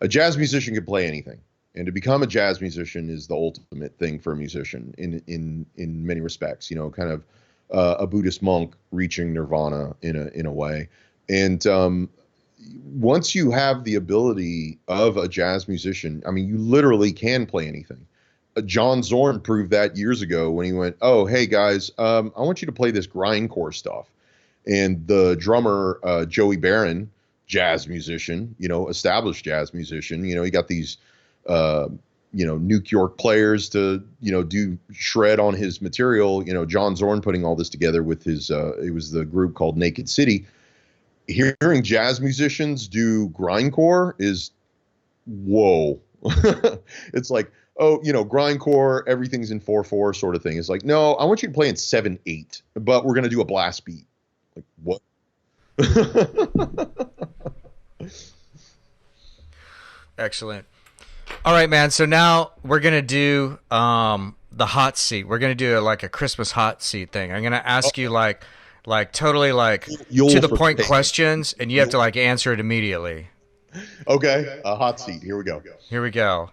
B: a jazz musician can play anything. And to become a jazz musician is the ultimate thing for a musician in many respects, you know, kind of a Buddhist monk reaching nirvana in a way. And once you have the ability of a jazz musician, I mean, you literally can play anything. John Zorn proved that years ago when he went, oh, hey, guys, I want you to play this grindcore stuff. And the drummer, Joey Barron, jazz musician, you know, established jazz musician, you know, he got these, you know, Nuke York players to, you know, do shred on his material. You know, John Zorn putting all this together with his, it was the group called Naked City. Hearing jazz musicians do grindcore is, whoa. It's like, oh, you know, grindcore, everything's in 4/4 sort of thing. It's like, no, I want you to play in 7/8, but we're going to do a blast beat. Like, what?
A: Excellent. All right, man. So now we're going to do the hot seat. We're going to do like a Christmas hot seat thing. I'm going to ask you like totally like to the point questions, and you have to like answer it immediately.
B: Okay. A hot seat. Here we go.
A: Here we go.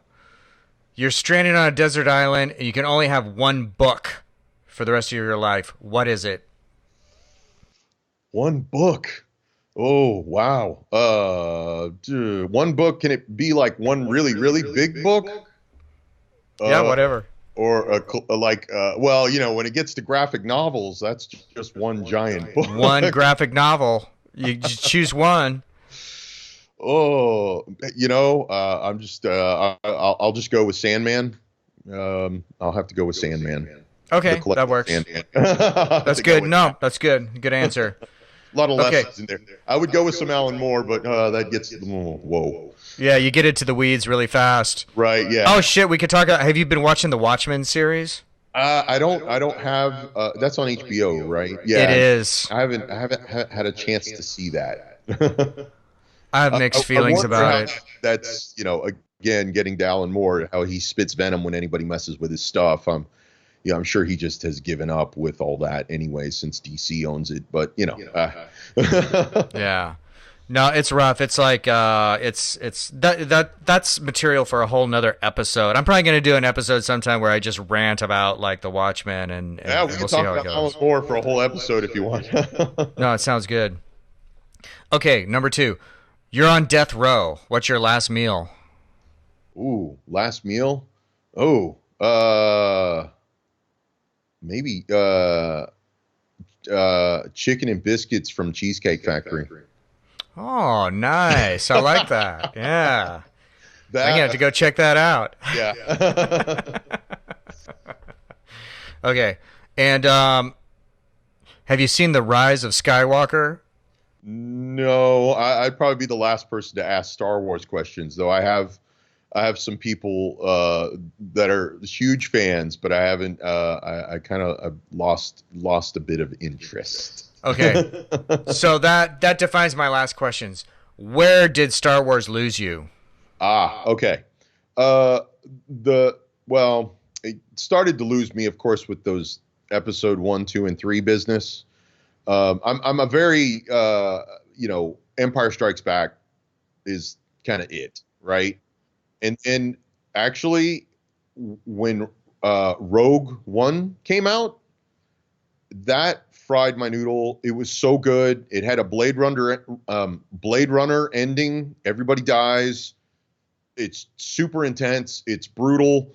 A: You're stranded on a desert island, and you can only have one book for the rest of your life. What is it?
B: One book. Oh, wow. One book. Can it be like one really, really big book?
A: Yeah, whatever.
B: Or well, you know, when it gets to graphic novels, that's just one giant book.
A: One graphic novel. You just choose one.
B: Oh, you know, I'm just, I'll just go with Sandman. I'll have to go with Sandman.
A: Okay, that works. That's good. No, that's good. Good answer.
B: A lot of lessons in there. I would go with some Alan Moore, but that gets, whoa.
A: Yeah, you get into the weeds really fast.
B: Right, yeah.
A: Oh, shit, we could talk about, have you been watching the Watchmen series?
B: I don't have, that's on HBO, right? Yeah.
A: It is.
B: I haven't had a chance to see that.
A: I have mixed feelings about it.
B: That's, you know, again, getting to Alan Moore, how he spits venom when anybody messes with his stuff. Yeah, I'm sure he just has given up with all that anyway since DC owns it. But, you know.
A: Yeah. No, it's rough. It's like that's material for a whole nother episode. I'm probably going to do an episode sometime where I just rant about like the Watchmen and
B: yeah, we can talk about Alan Moore for a whole episode if you want.
A: No, it sounds good. Okay, number 2. You're on death row. What's your last meal?
B: Ooh, last meal? Oh, maybe chicken and biscuits from Cheesecake Factory.
A: Oh, nice. I like that. Yeah. I'm going to have to go check that out.
B: Yeah.
A: Okay. And have you seen The Rise of Skywalker?
B: No, I'd probably be the last person to ask Star Wars questions, though I have some people that are huge fans, but I haven't. I kind of lost a bit of interest.
A: Okay, so that defines my last questions. Where did Star Wars lose you?
B: Okay. It started to lose me, of course, with those episode 1, 2, and 3 business. I'm a very Empire Strikes Back is kind of it, right? And actually, when Rogue One came out, that fried my noodle. It was so good. It had a Blade Runner ending. Everybody dies. It's super intense. It's brutal.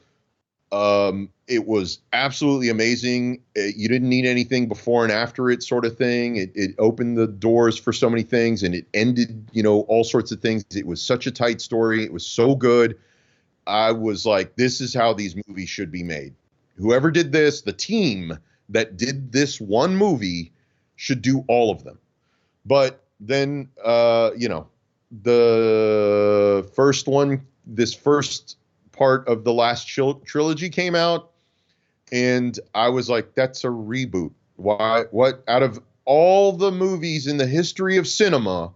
B: It was absolutely amazing. You didn't need anything before and after it, sort of thing. It opened the doors for so many things, and it ended, all sorts of things. It was such a tight story. It was so good. I was like, this is how these movies should be made. Whoever did this, the team that did this one movie should do all of them. But then, the first one, this first part of the last trilogy came out, and I was like, that's a reboot. Why? What? Out of all the movies in the history of cinema,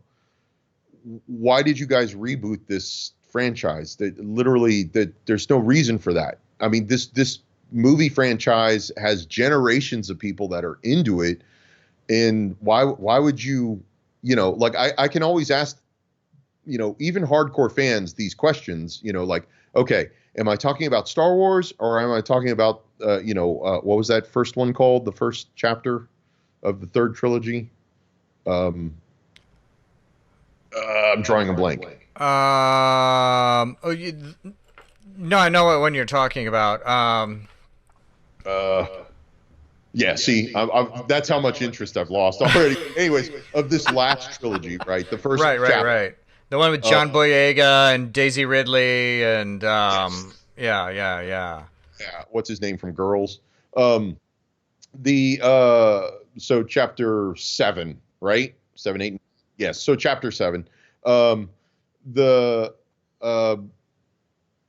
B: why did you guys reboot this franchise? There's no reason for that. I mean, this movie franchise has generations of people that are into it, and why would you, like I can always ask, even hardcore fans these questions, like, okay, am I talking about Star Wars, or am I talking about what was that first one called, the first chapter of the third trilogy? I'm drawing a blank.
A: No, I know what one you're talking about.
B: Yeah, see, that's how much interest I've lost already. Anyways, of this last trilogy, right? The first chapter.
A: Right. The one with John Boyega and Daisy Ridley and
B: Yes.
A: Yeah.
B: What's his name from Girls? So chapter 7, right? 7, 8. Yes. So chapter 7. I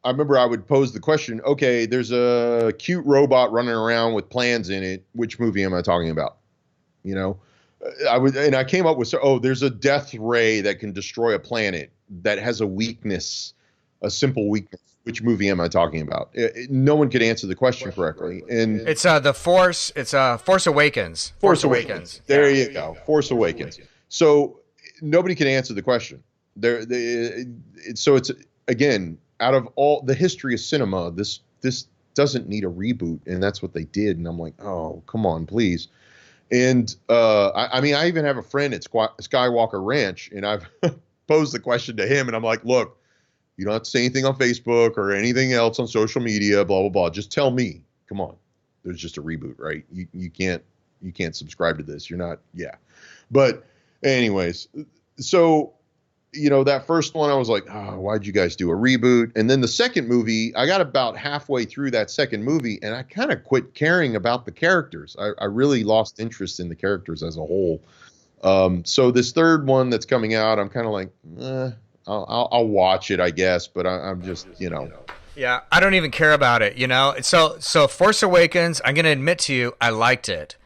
B: remember I would pose the question, okay, there's a cute robot running around with plans in it. Which movie am I talking about? I came up with, there's a death ray that can destroy a planet that has a weakness, a simple weakness. Which movie am I talking about? No one could answer the question correctly. And
A: it's the Force. It's Force Awakens.
B: Force Awakens. There you go. Force Awakens. So nobody can answer the question. So it's, again, out of all the history of cinema, this doesn't need a reboot, and that's what they did. And I'm like, oh, come on, please. And I mean, I even have a friend at Skywalker Ranch, and I've posed the question to him, and I'm like, look, you don't have to say anything on Facebook or anything else on social media, blah blah blah. Just tell me, come on, there's just a reboot, right? You can't subscribe to this. You're not, yeah. But anyways, so. That first one, I was like, oh, why'd you guys do a reboot? And then the second movie, I got about halfway through that second movie, and I kind of quit caring about the characters. I really lost interest in the characters as a whole. So this third one that's coming out, I'm kind of like, I'll watch it, I guess, but I'm just,
A: Yeah, I don't even care about it, So Force Awakens, I'm going to admit to you, I liked it.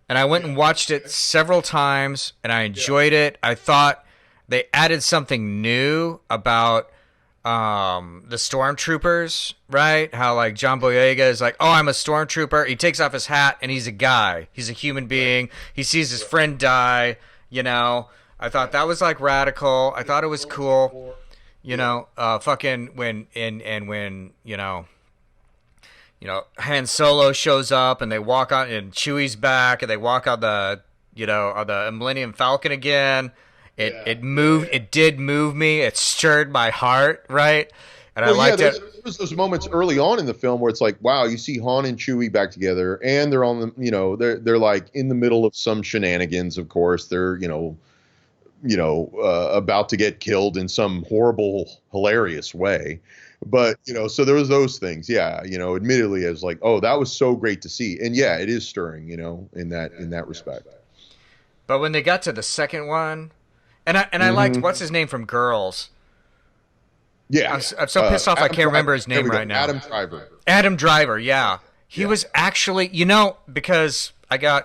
A: And I went and watched it several times, and I enjoyed it. I thought they added something new about the stormtroopers, right? How like John Boyega is like, oh, I'm a stormtrooper. He takes off his hat and he's a guy. He's a human being. He sees his friend die. I thought that was like radical. I thought it was cool. Fucking when Han Solo shows up and they walk on, and Chewie's back, and they walk on the Millennium Falcon again. It moved. It did move me. It stirred my heart, right? And I liked it.
B: There was those moments early on in the film where it's like, wow, you see Han and Chewie back together, and they're on the, they're like in the middle of some shenanigans. Of course, they're about to get killed in some horrible, hilarious way. But so there was those things. Yeah, admittedly, I was like, oh, that was so great to see, and yeah, it is stirring, in that respect.
A: But when they got to the second one. And I liked, what's his name from Girls?
B: Yeah.
A: I'm so pissed off I can't remember his name right now. Adam Driver, yeah. He was actually, because I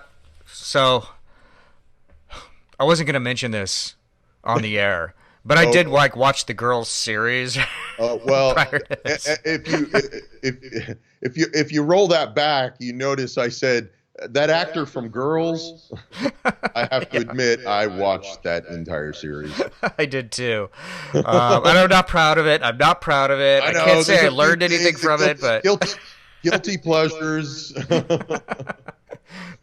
A: wasn't going to mention this on the air, but I did watch the Girls series.
B: Well, if you roll that back, you notice I said that actor from Girls, I have to admit, I watched that entire series.
A: I did too. And I'm not proud of it. I'm not proud of it. I
B: know,
A: can't say I
B: there's a few
A: learned anything
B: things,
A: from it, but
B: guilty pleasures.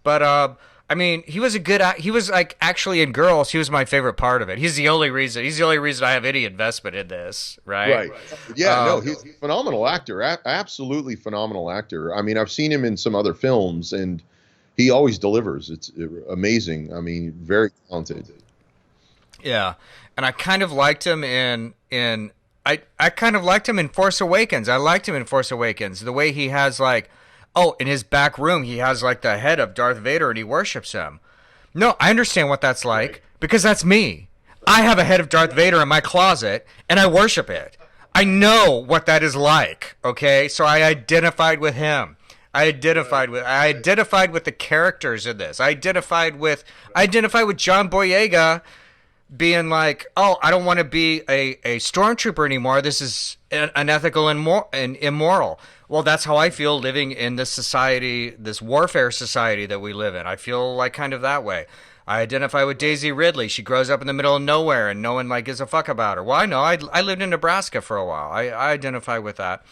A: but I mean, he was a good. He was like actually in Girls. He was my favorite part of it. He's the only reason. He's the only reason I have any investment in this. Right.
B: Yeah. No, he's a phenomenal actor. Absolutely phenomenal actor. I mean, I've seen him in some other films, and he always delivers. It's amazing. I mean, very talented.
A: Yeah, and I kind of liked him I kind of liked him in Force Awakens. I liked him in Force Awakens. The way he has like, oh, in his back room he has like the head of Darth Vader and he worships him. No, I understand what that's like because that's me. I have a head of Darth Vader in my closet and I worship it. I know what that is like. Okay, so I identified with him. I identified with the characters in this. I identified with John Boyega being like, oh, I don't want to be a stormtrooper anymore. This is unethical and immoral. Well, that's how I feel living in this society, this warfare society that we live in. I feel like kind of that way. I identify with Daisy Ridley. She grows up in the middle of nowhere and no one like gives a fuck about her. Well, I know. I lived in Nebraska for a while. I identify with that.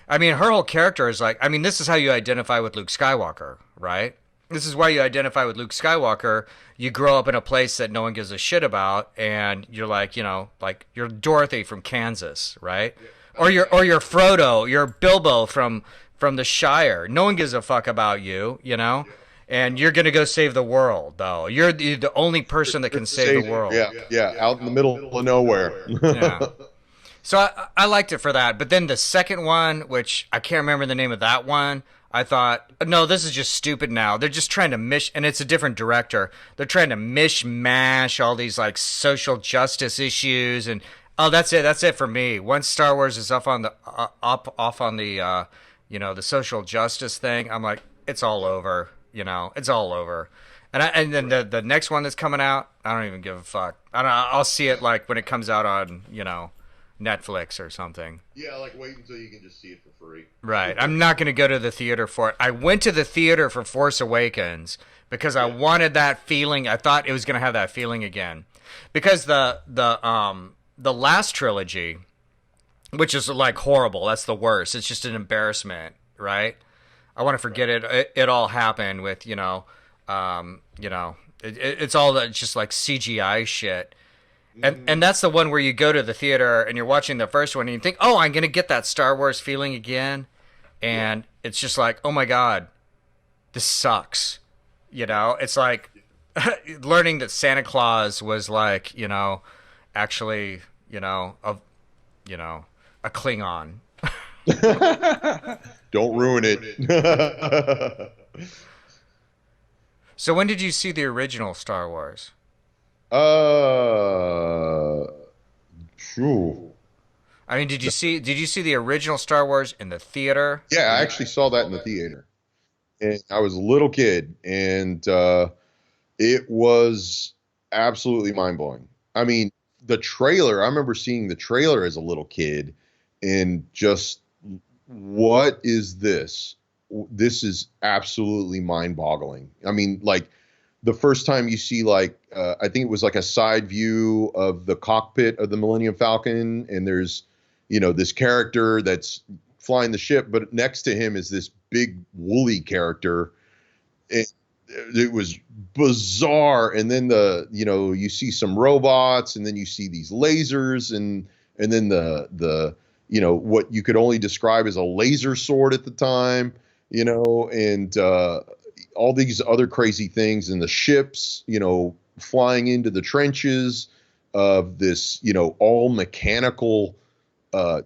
A: I mean, her whole character is like, I mean, this is how you identify with Luke Skywalker, right? This is why you identify with Luke Skywalker. You grow up in a place that no one gives a shit about, and you're like, you know, like you're Dorothy from Kansas, right? Or you're Frodo, you're Bilbo from the Shire. No one gives a fuck about you, you know? And you're going to go save the world, though. You're the only person that can save the world.
B: Yeah, out in the middle of nowhere.
A: Yeah. So I liked it for that. But then the second one, which I can't remember the name of that one, I thought, no, this is just stupid now. They're just trying to and it's a different director. They're trying to mishmash all these like social justice issues, and oh, that's it for me. Once Star Wars is off on the you know, the social justice thing, I'm like, it's all over. You know, it's all over. And then the next one that's coming out, I don't even give a fuck. I'll see it like when it comes out on, you know, Netflix or something.
B: Yeah, like wait until you can just see it for free.
A: Right. I'm not going to go to the theater for it. I went to the theater for Force Awakens because I wanted that feeling. I thought it was going to have that feeling again. Because the last trilogy, which is like horrible, that's the worst. It's just an embarrassment, right? I want to forget it. It all happened with, you know, it's all that just like CGI shit. And that's the one where you go to the theater and you're watching the first one and you think, oh, I'm going to get that Star Wars feeling again. And it's just like, oh my God, this sucks. You know, it's like learning that Santa Claus was like, you know, actually, you know, a Klingon.
B: Don't ruin it.
A: So when did you see the original Star Wars?
B: True.
A: I mean, did you see the original Star Wars in the theater?
B: Yeah, I actually saw that in the theater. And I was a little kid, and it was absolutely mind-blowing. I mean, the trailer, I remember seeing the trailer as a little kid and just, what is this? This is absolutely mind-boggling. I mean, like, the first time you see, like, I think it was like a side view of the cockpit of the Millennium Falcon, and there's, you know, this character that's flying the ship, but next to him is this big woolly character. It was bizarre. And then you see some robots, and then you see these lasers, and then the you know, what you could only describe as a laser sword at the time, you know, and all these other crazy things, and the ships, you know, flying into the trenches of this, you know, all mechanical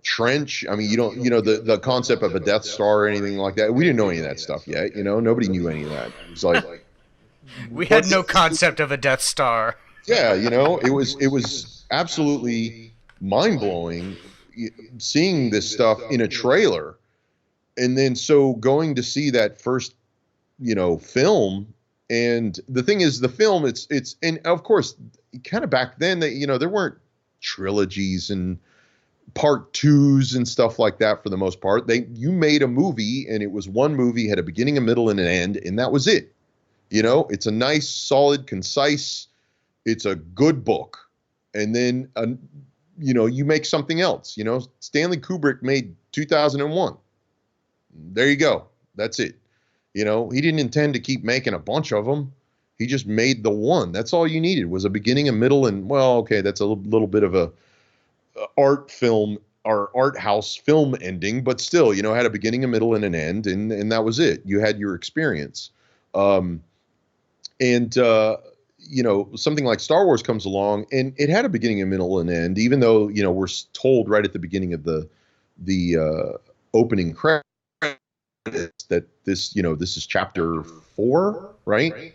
B: trench. I mean, you don't, you know, the concept of a Death Star or anything like that. We didn't know any of that stuff yet. You know, nobody knew any of that. It was like
A: we had no concept of a Death Star.
B: Yeah, you know, it was absolutely mind blowing seeing this stuff in a trailer, and then so going to see that first, you know, film. And the thing is, the film, it's and of course, kind of back then, that, you know, there weren't trilogies and part twos and stuff like that for the most part. You made a movie, and it was one movie, had a beginning, a middle, and an end, and that was it. You know, it's a nice, solid, concise. It's a good book, and then you know, you make something else. You know, Stanley Kubrick made 2001. There you go. That's it. You know, he didn't intend to keep making a bunch of them. He just made the one. That's all you needed was a beginning, a middle, and well, okay, that's a little bit of a art film or art house film ending, but still, you know, had a beginning, a middle, and an end, and that was it. You had your experience. You know, something like Star Wars comes along, and it had a beginning, a middle, and end, even though, you know, we're told right at the beginning of the opening credits that this, you know, this is chapter 4, right?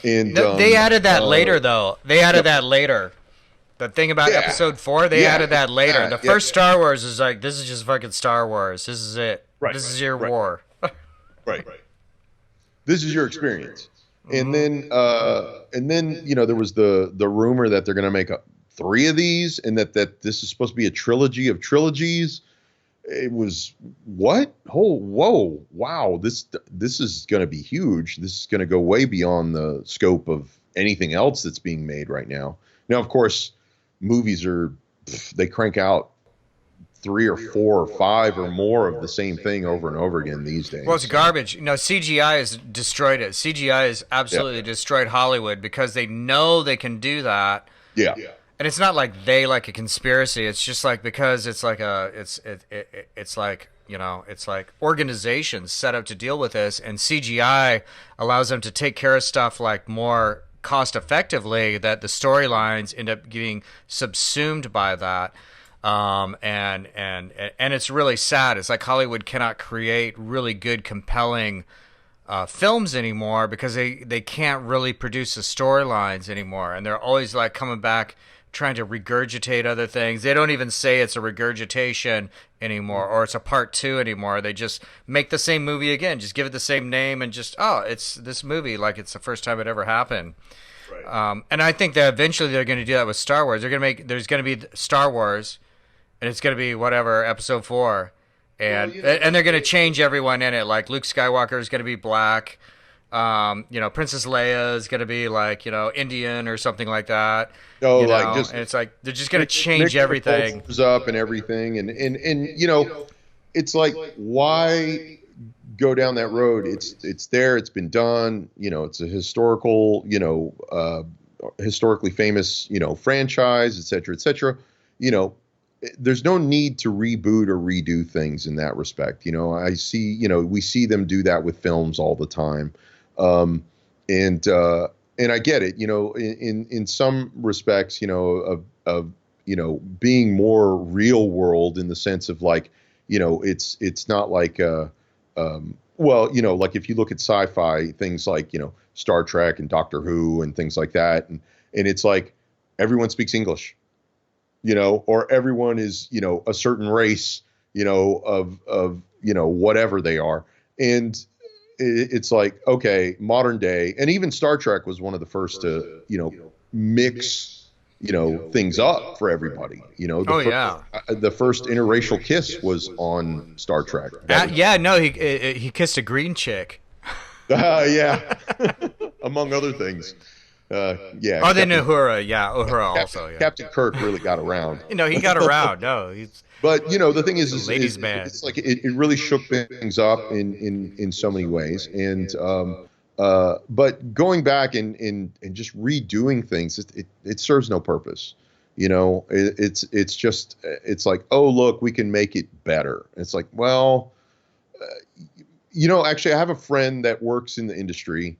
B: And
A: No, they added that later, though. They added that later. The thing about episode 4, they added that later. The first Star Wars is like, this is just fucking Star Wars. This is it. This is your war.
B: Right. This is your experience. And then, you know, there was the rumor that they're going to make 3 of these, and that this is supposed to be a trilogy of trilogies. It was what? Oh, whoa, wow! This is going to be huge. This is going to go way beyond the scope of anything else that's being made right now. Now, of course, movies they crank out 3 or 4 or 5 or more of the same thing over and over again these days.
A: Well, it's garbage. You know, CGI has destroyed it. CGI has absolutely destroyed Hollywood because they know they can do that.
B: Yeah.
A: And it's not like they like a conspiracy. It's just like because it's like it's like, you know, it's like organizations set up to deal with this, and CGI allows them to take care of stuff like more cost effectively, that the storylines end up getting subsumed by that. And it's really sad. It's like Hollywood cannot create really good, compelling films anymore because they can't really produce the storylines anymore, and they're always like coming back trying to regurgitate other things. They don't even say it's a regurgitation anymore or it's a part 2 anymore. They just make the same movie again, just give it the same name, and just, oh, it's this movie like it's the first time it ever happened. Right. And I think that eventually they're going to do that with Star Wars. There's going to be Star Wars, and it's going to be whatever, episode 4. And and they're going to change everyone in it. Like Luke Skywalker is going to be black. You know, Princess Leia is going to be like, you know, Indian or something like that.
B: Oh,
A: you know?
B: like just,
A: and it's like they're just going to change everything
B: up and everything, and you know, it's like, why go down that road? It's there. It's been done. You know, it's a historical, you know, historically famous, you know, franchise, et cetera, et cetera. You know, there's no need to reboot or redo things in that respect. You know, we see them do that with films all the time. And I get it, you know, in some respects, you know, of you know, being more real world in the sense of like, you know, it's not like, well, you know, like if you look at sci-fi things like, you know, Star Trek and Doctor Who and things like that. And it's like everyone speaks English, you know, or everyone is, you know, a certain race, you know, of, you know, whatever they are. And it's like, okay, modern day, and even Star Trek was one of the first to, you know, mix, you know, things up for everybody. You know, the first interracial kiss was on Star Trek.
A: He kissed a green chick.
B: Yeah, among other things. Yeah.
A: Oh, then Uhura. Yeah, Uhura also. Yeah.
B: Captain Kirk really got around.
A: You know, he got around. No, he's.
B: But you know, the thing is
A: ladies' man.
B: It's like it really shook things up in so many ways, and but going back and just redoing things, it serves no purpose. You know, it's just like, oh look, we can make it better. It's like, well, you know, actually, I have a friend that works in the industry.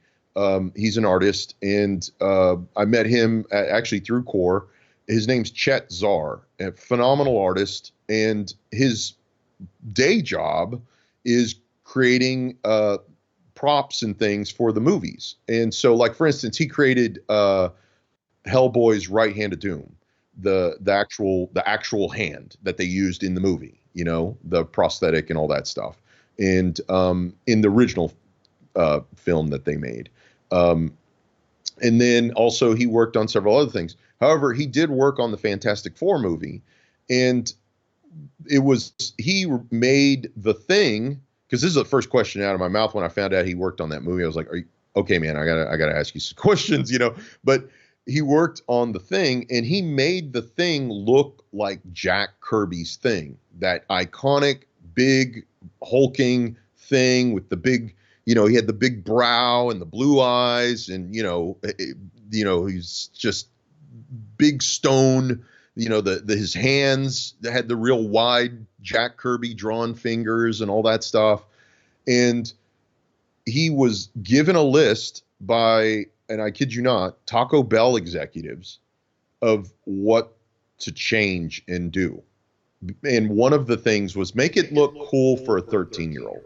B: He's an artist, and I met him actually through Core. His name's Chet Zar, a phenomenal artist, and his day job is creating props and things for the movies. And so, like for instance, he created Hellboy's right hand of doom, the actual hand that they used in the movie. You know, the prosthetic and all that stuff, and in the original film that they made. And then also he worked on several other things. However, he did work on the Fantastic Four movie, and he made The Thing, because this is the first question out of my mouth when I found out he worked on that movie. I was like, okay, man, I gotta ask you some questions, But he worked on the Thing, and he made the Thing look like Jack Kirby's Thing, that iconic, big, hulking Thing with the big, he had the big brow and the blue eyes, and he's just big stone. His hands had the real wide Jack Kirby drawn fingers and all that stuff, and he was given a list by, and I kid you not, Taco Bell executives of what to change and do. And one of the things was make it look cool for a 13-year-old.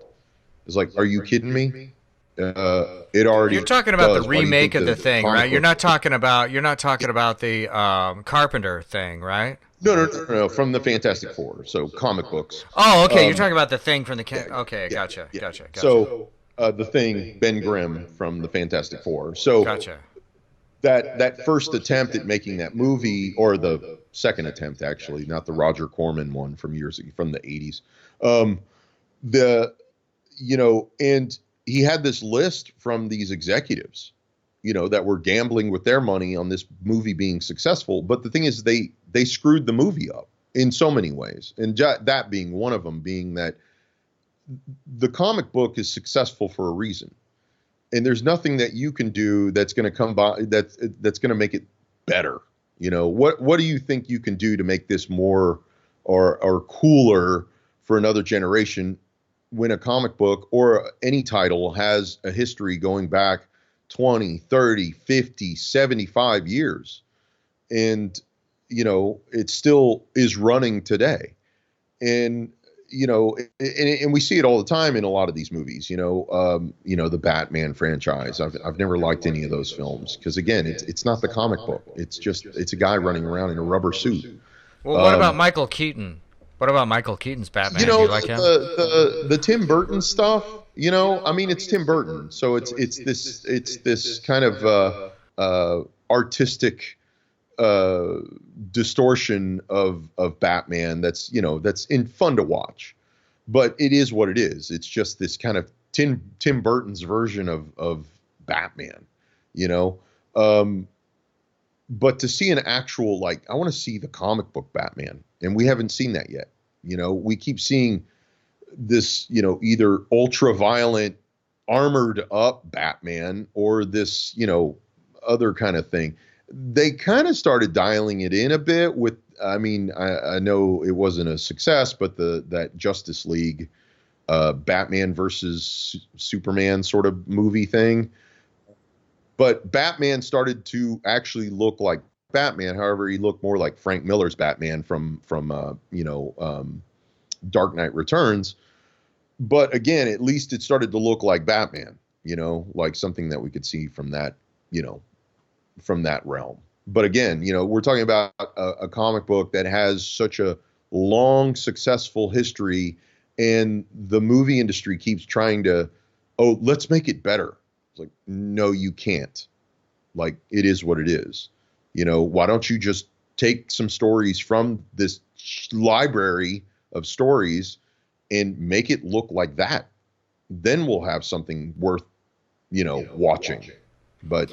B: It's like, are you kidding me? It already.
A: You're talking about
B: does.
A: the remake of the Thing, right? You're not talking about the Carpenter Thing, right?
B: No, from the Fantastic Four, so comic books.
A: Oh, okay. You're talking about the Thing from the. Okay, gotcha.
B: So the Thing, Ben Grimm from the Fantastic Four. So
A: gotcha.
B: That first attempt at making that movie, or the second attempt actually, not the Roger Corman one from the 80s. And he had this list from these executives, that were gambling with their money on this movie being successful. But the thing is, they screwed the movie up in so many ways, and that being one of them, being that the comic book is successful for a reason. And there's nothing that you can do that's going to come by that's going to make it better. What do you think you can do to make this more or cooler for another generation when a comic book or any title has a history going back 20, 30, 50, 75 years, and it still is running today. And and we see it all the time in a lot of these movies, the Batman franchise. I've never liked any of those films because, again, it's not the comic book. It's a guy running around in a rubber suit.
A: Well, what about Michael Keaton? What about Michael Keaton's Batman? Do you like him?
B: The Tim Burton stuff, it's Tim Burton. So it's this kind of artistic distortion of Batman that's fun to watch, but it is what it is. It's just this kind of Tim Burton's version of Batman, but to see an actual, I want to see the comic book Batman, and we haven't seen that yet. We keep seeing this, either ultra violent armored up Batman or this, other kind of thing. They kind of started dialing it in a bit with, I know it wasn't a success, but that Justice League, Batman versus Superman sort of movie thing. But Batman started to actually look like Batman. However, he looked more like Frank Miller's Batman from Dark Knight Returns. But again, at least it started to look like Batman, like something that we could see from that, from that realm. But again, we're talking about a comic book that has such a long, successful history, and the movie industry keeps trying to, let's make it better. It's like, no, you can't. It is what it is. Why don't you just take some stories from this library of stories and make it look like that? Then we'll have something worth, watching. But,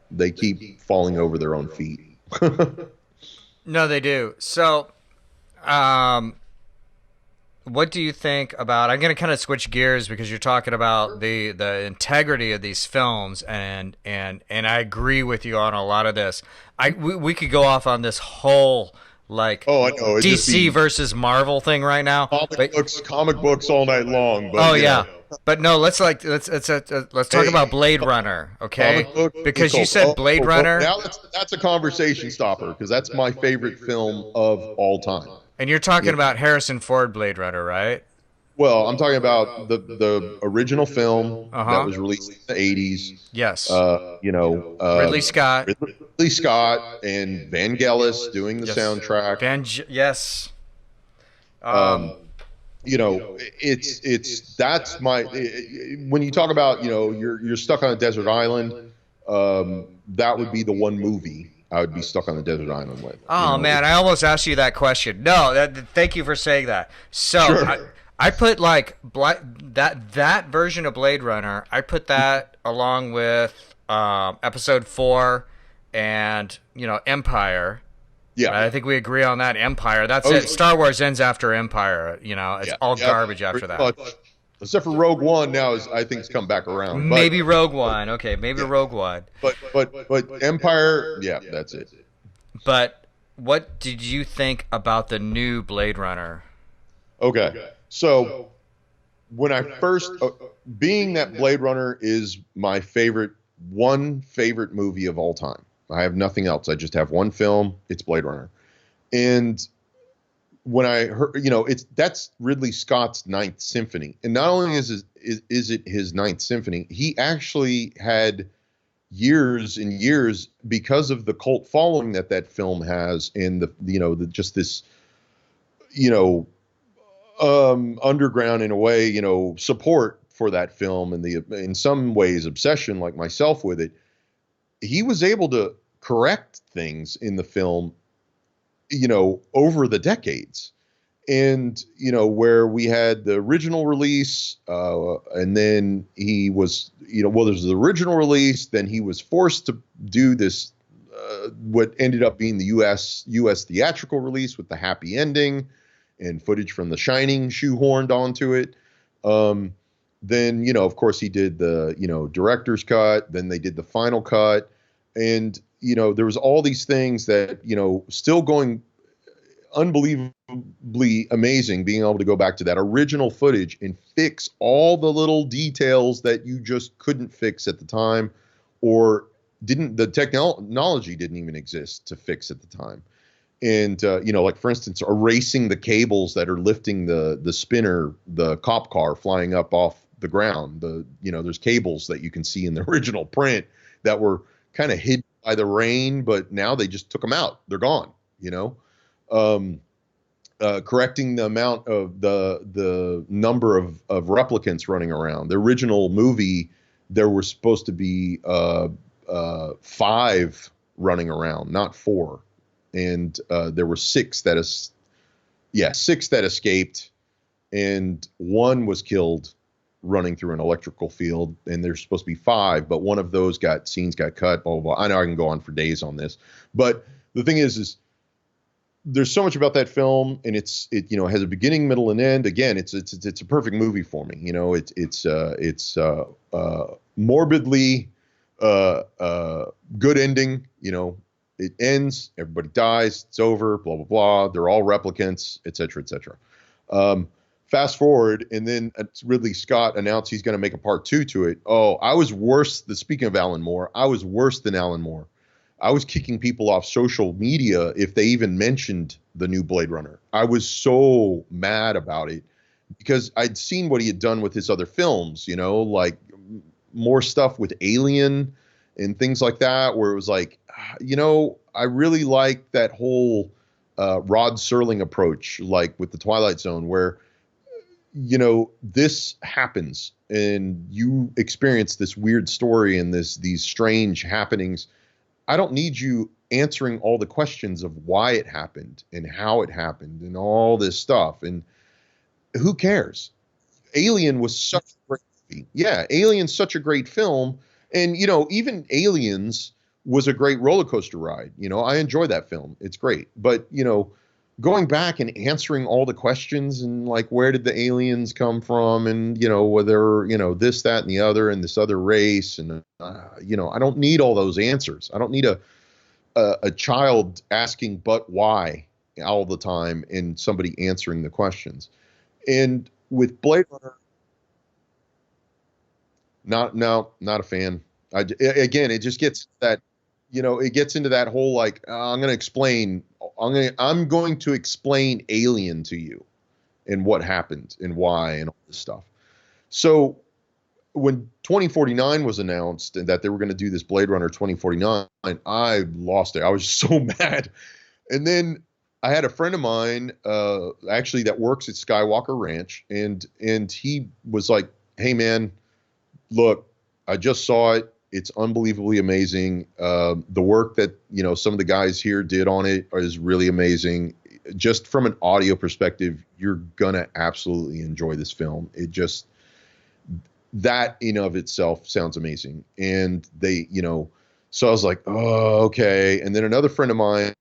B: they keep falling over their own feet.
A: No, they do. So, what do you think about? I'm going to kind of switch gears because you're talking about the integrity of these films, and I agree with you on a lot of this. We could go off on this whole I know DC versus Marvel thing right now.
B: Comic books all night long. But,
A: but no, let's talk about Blade Runner, okay? Because you said Blade Runner.
B: Now that's a conversation stopper because that's my favorite film of all time.
A: And you're talking about Harrison Ford Blade Runner, right?
B: Well, I'm talking about the original film that was released in the 80s.
A: Yes.
B: Ridley
A: Scott.
B: Ridley Scott and Vangelis doing the soundtrack.
A: Yes.
B: That's my, when you talk about, you're stuck on a desert island, that would be the one movie I would be stuck on the desert island with.
A: Oh, man, I almost asked you that question. No, thank you for saying that. So,
B: sure.
A: I put like that version of Blade Runner. I put that along with Episode 4 and Empire.
B: Yeah.
A: Right? I think we agree on that. Empire. That's
B: Oh,
A: it. Star Wars ends after Empire. It's
B: yeah.
A: all
B: Yeah.
A: garbage after
B: Pretty
A: that.
B: much. Except for Rogue One now is I think's come back around.
A: Maybe Rogue One. Okay, maybe
B: yeah.
A: Rogue One.
B: But Empire, yeah, that's it.
A: But what did you think about the new Blade Runner?
B: Okay. So when I first, being that Blade Runner is my favorite movie of all time. I have nothing else. I just have one film. It's Blade Runner. And when I heard, that's Ridley Scott's Ninth Symphony. And not only is it his Ninth Symphony, he actually had years and years, because of the cult following that film has, and just this, underground, in a way, support for that film, and in some ways obsession, like myself, with it. He was able to correct things in the film, over the decades. And, where we had the original release, and then he was, there's the original release, then he was forced to do this, what ended up being the US theatrical release with the happy ending and footage from The Shining shoehorned onto it. Then, of course, he did the, director's cut. Then they did the final cut. And, there was all these things that, still going unbelievably amazing, being able to go back to that original footage and fix all the little details that you just couldn't fix at the time, or the technology didn't even exist to fix at the time. And, like, for instance, erasing the cables that are lifting the spinner, the cop car flying up off the ground. There's cables that you can see in the original print that were kind of hidden by the rain, but now they just took them out. They're gone, correcting the amount of the number of replicants running around. The original movie, there were supposed to be 5 running around, not 4. And there were 6 that escaped, and 1 was killed running through an electrical field. And there's supposed to be 5, but one of those scenes got cut. Blah blah blah. I know I can go on for days on this, but the thing is there's so much about that film, and it has a beginning, middle, and end. Again, it's a perfect movie for me. It's morbidly good ending. It ends, everybody dies, it's over, blah blah blah. They're all replicants, etc., etc. Fast forward, and then Ridley Scott announced he's going to make a part 2 to it. Oh, I was worse. Speaking of Alan Moore, I was worse than Alan Moore. I was kicking people off social media if they even mentioned the new Blade Runner. I was so mad about it because I'd seen what he had done with his other films, like more stuff with Alien and things like that, where it was like, I really like that whole Rod Serling approach, like with the Twilight Zone, where, this happens and you experience this weird story and these strange happenings. I don't need you answering all the questions of why it happened and how it happened and all this stuff. And who cares? Alien was such a great movie. Yeah, Alien's such a great film. And, even Aliens was a great roller coaster ride. I enjoy that film. It's great. But, going back and answering all the questions and, like, where did the aliens come from, and, whether, this, that, and the other, and this other race. And, I don't need all those answers. I don't need a child asking, but why, all the time, and somebody answering the questions. And with Blade Runner, not a fan. Again, it just gets that, it gets into that whole, like, I'm going to explain Alien to you and what happened and why and all this stuff. So when 2049 was announced and that they were going to do this Blade Runner 2049, I lost it. I was so mad. And then I had a friend of mine, actually, that works at Skywalker Ranch, and he was like, "Hey man, look, I just saw it. It's unbelievably amazing. The work that, some of the guys here did on it is really amazing. just from an audio perspective, you're gonna absolutely enjoy this film. It just, that in of itself sounds amazing. And they, so I was like, oh, okay. And then another friend of mine,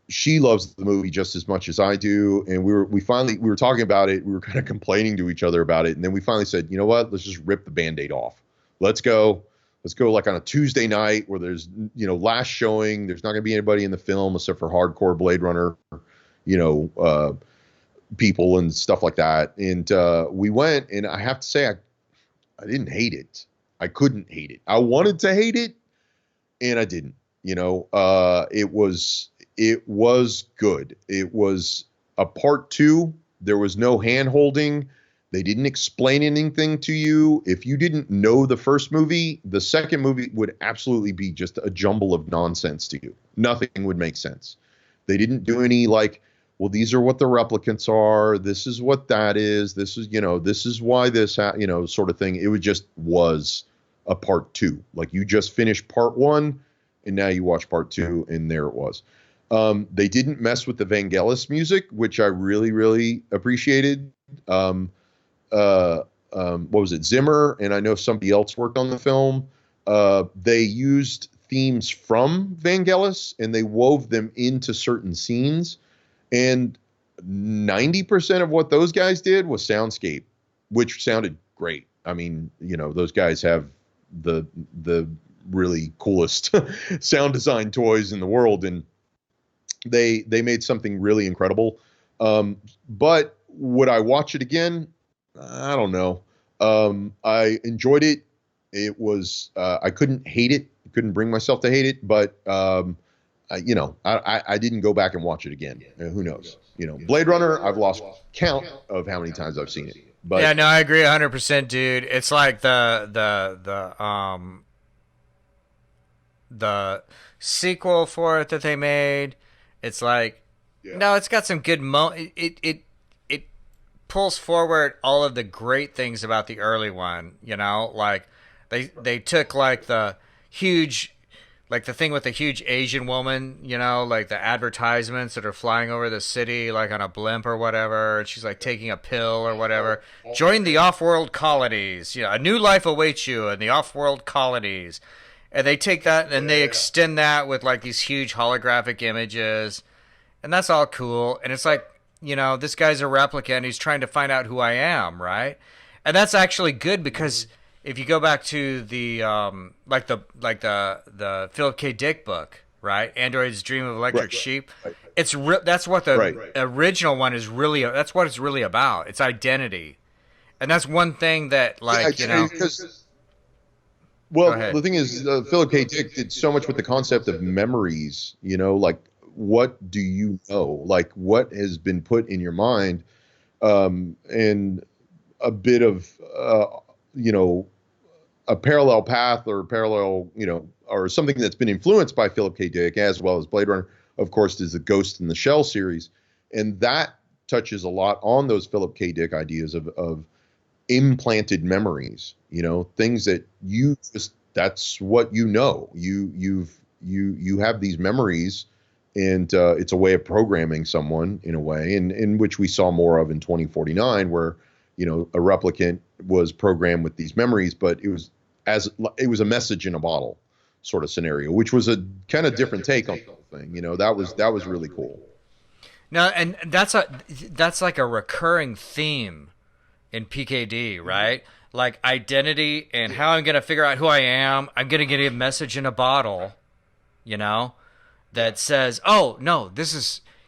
B: she loves the movie just as much as I do. And we were talking about it. We were kind of complaining to each other about it. And then we finally said, you know what, let's just rip the Band-Aid off. Let's go like on a Tuesday night where there's, last showing. There's not going to be anybody in the film except for hardcore Blade Runner, people and stuff like that. And we went, and I have to say, I didn't hate it. I couldn't hate it. I wanted to hate it, and I didn't. It was good. It was a part two. There was no hand holding. They didn't explain anything to you. If you didn't know the first movie, the second movie would absolutely be just a jumble of nonsense to you. Nothing would make sense. They didn't do any well, these are what the replicants are. This is what that is. This is, this is why this, sort of thing. It was a part two. Like, you just finished part one and now you watch part two, and there it was. They didn't mess with the Vangelis music, which I really, really appreciated. What was it? Zimmer, and I know somebody else worked on the film. They used themes from Vangelis and they wove them into certain scenes. And 90% of what those guys did was soundscape, which sounded great. I mean, those guys have the really coolest sound design toys in the world, and they made something really incredible. But would I watch it again? I don't know. I enjoyed it. It was, I couldn't hate it. Couldn't bring myself to hate it, but, I didn't go back and watch it again. Who knows? Blade Runner, I've lost count of how many times I've seen it. But
A: yeah, no, I agree 100%, dude. It's like the sequel for it that they made. It's like, no, it's got some good it pulls forward all of the great things about the early one. Like they took like the huge. Like the thing with the huge Asian woman, like the advertisements that are flying over the city, like on a blimp or whatever. And she's like taking a pill or whatever. Join the off-world colonies. A new life awaits you in the off-world colonies. And they take that and they extend that with like these huge holographic images. And that's all cool. And it's like, this guy's a replicant. He's trying to find out who I am, right? And that's actually good because if you go back to the the Philip K. Dick book, right? Android's Dream of Electric Sheep. Right. That's what the original one is really. That's what it's really about. It's identity, and that's one thing that Because,
B: the thing is, Philip K. Dick did so much with the concept of memories. Like, what do you know? Like, what has been put in your mind, and a bit of a parallel path or parallel, or something that's been influenced by Philip K. Dick as well as Blade Runner, of course, is the Ghost in the Shell series. And that touches a lot on those Philip K. Dick ideas of implanted memories, things that that's what you have these memories, and it's a way of programming someone in a way, and in which we saw more of in 2049, where a replicant was programmed with these memories, but it was a message in a bottle sort of scenario, which was a kind of different take on the whole thing. That was really cool.
A: No, and that's like a recurring theme in PKD, right? Like identity and how I'm going to figure out who I am. I'm going to get a message in a bottle, that says, oh, no,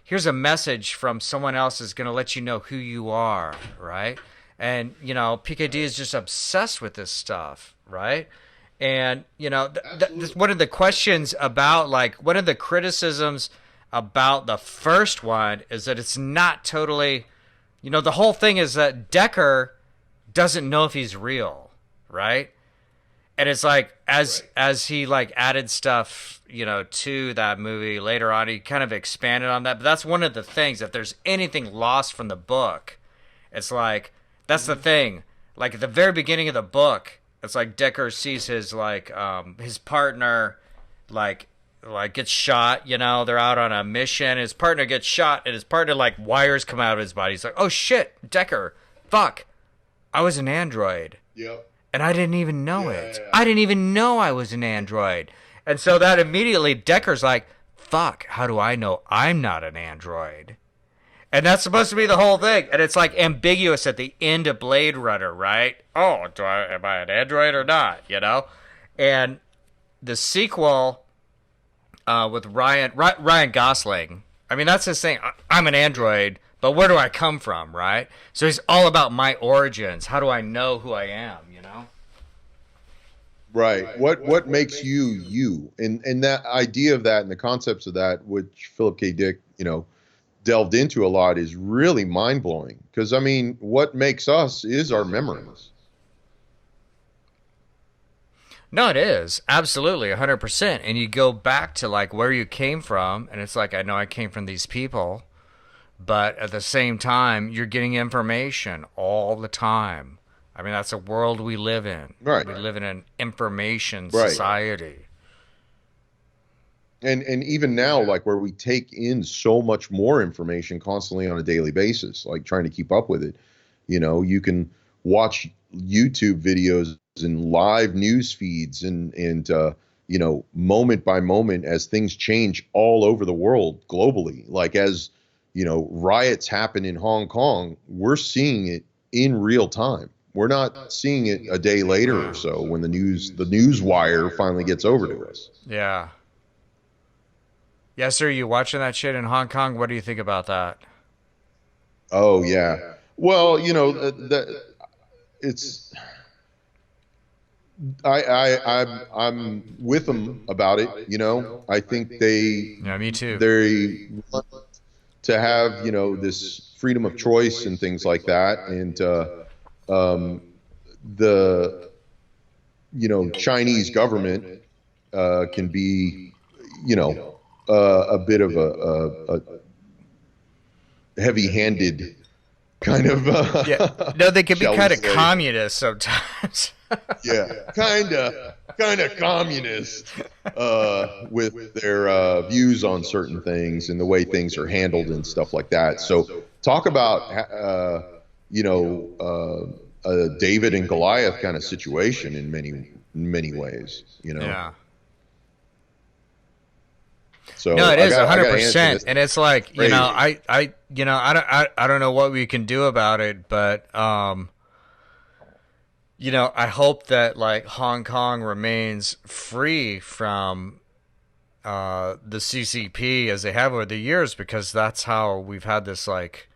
A: here's a message from someone else is going to let you know who you are, right? And, PKD is just obsessed with this stuff, right? And, one of the questions about, one of the criticisms about the first one is that it's not totally, the whole thing is that Decker doesn't know if he's real, right? And it's like, as he, added stuff, to that movie later on, he kind of expanded on that. But that's one of the things, if there's anything lost from the book, it's like, that's the thing. Like at the very beginning of the book, it's like Decker sees his his partner, like gets shot. You know, they're out on a mission. His partner gets shot, and his partner like wires come out of his body. He's like, "Oh shit, Decker, fuck, I was an android."
B: Yep.
A: And I didn't even know it.
B: Yeah.
A: I didn't even know I was an android. And so that immediately Decker's like, fuck, how do I know I'm not an android? And that's supposed to be the whole thing. And it's like ambiguous at the end of Blade Runner, right? Oh, am I an android or not? You know? And the sequel with Ryan Gosling, I mean, that's his thing. I'm an android, but where do I come from, right? So he's all about my origins. How do I know who I am, you know?
B: Right. What makes you you? And that idea of that and the concepts of that, which Philip K. Dick, delved into a lot, is really mind blowing. Because I mean, what makes us is our memories.
A: No, it is. Absolutely, 100%. And you go back to like where you came from, and it's like, I know I came from these people, but at the same time, you're getting information all the time. I mean, that's a world we live in.
B: Right.
A: We live in an information
B: Right.
A: society.
B: And even now, like where we take in so much more information constantly on a daily basis, like trying to keep up with it, you can watch YouTube videos and live news feeds and moment by moment as things change all over the world globally. Like as, riots happen in Hong Kong, we're seeing it in real time. We're not seeing it a day later or so when the news wire finally gets over to us.
A: Yeah. Yes, sir. You watching that shit in Hong Kong? What do you think about that?
B: Oh yeah. Well, it's I'm with them about it. I think
A: Yeah, me too.
B: they want to have this freedom of choice and things like that, and the Chinese government can be a bit of a heavy-handed kind of
A: Yeah. No, they can be
B: shall we
A: kind of
B: say.
A: communist sometimes.
B: Yeah, kind of communist with their views on certain things and the way things are handled and stuff like that. So talk about a David and Goliath kind of situation in many ways.
A: Yeah.
B: So
A: No, it is
B: I gotta
A: 100%,
B: answer this.
A: and it's like
B: Crazy.
A: I don't know what we can do about it, but I hope that like Hong Kong remains free from the CCP as they have over the years, because that's how we've had this like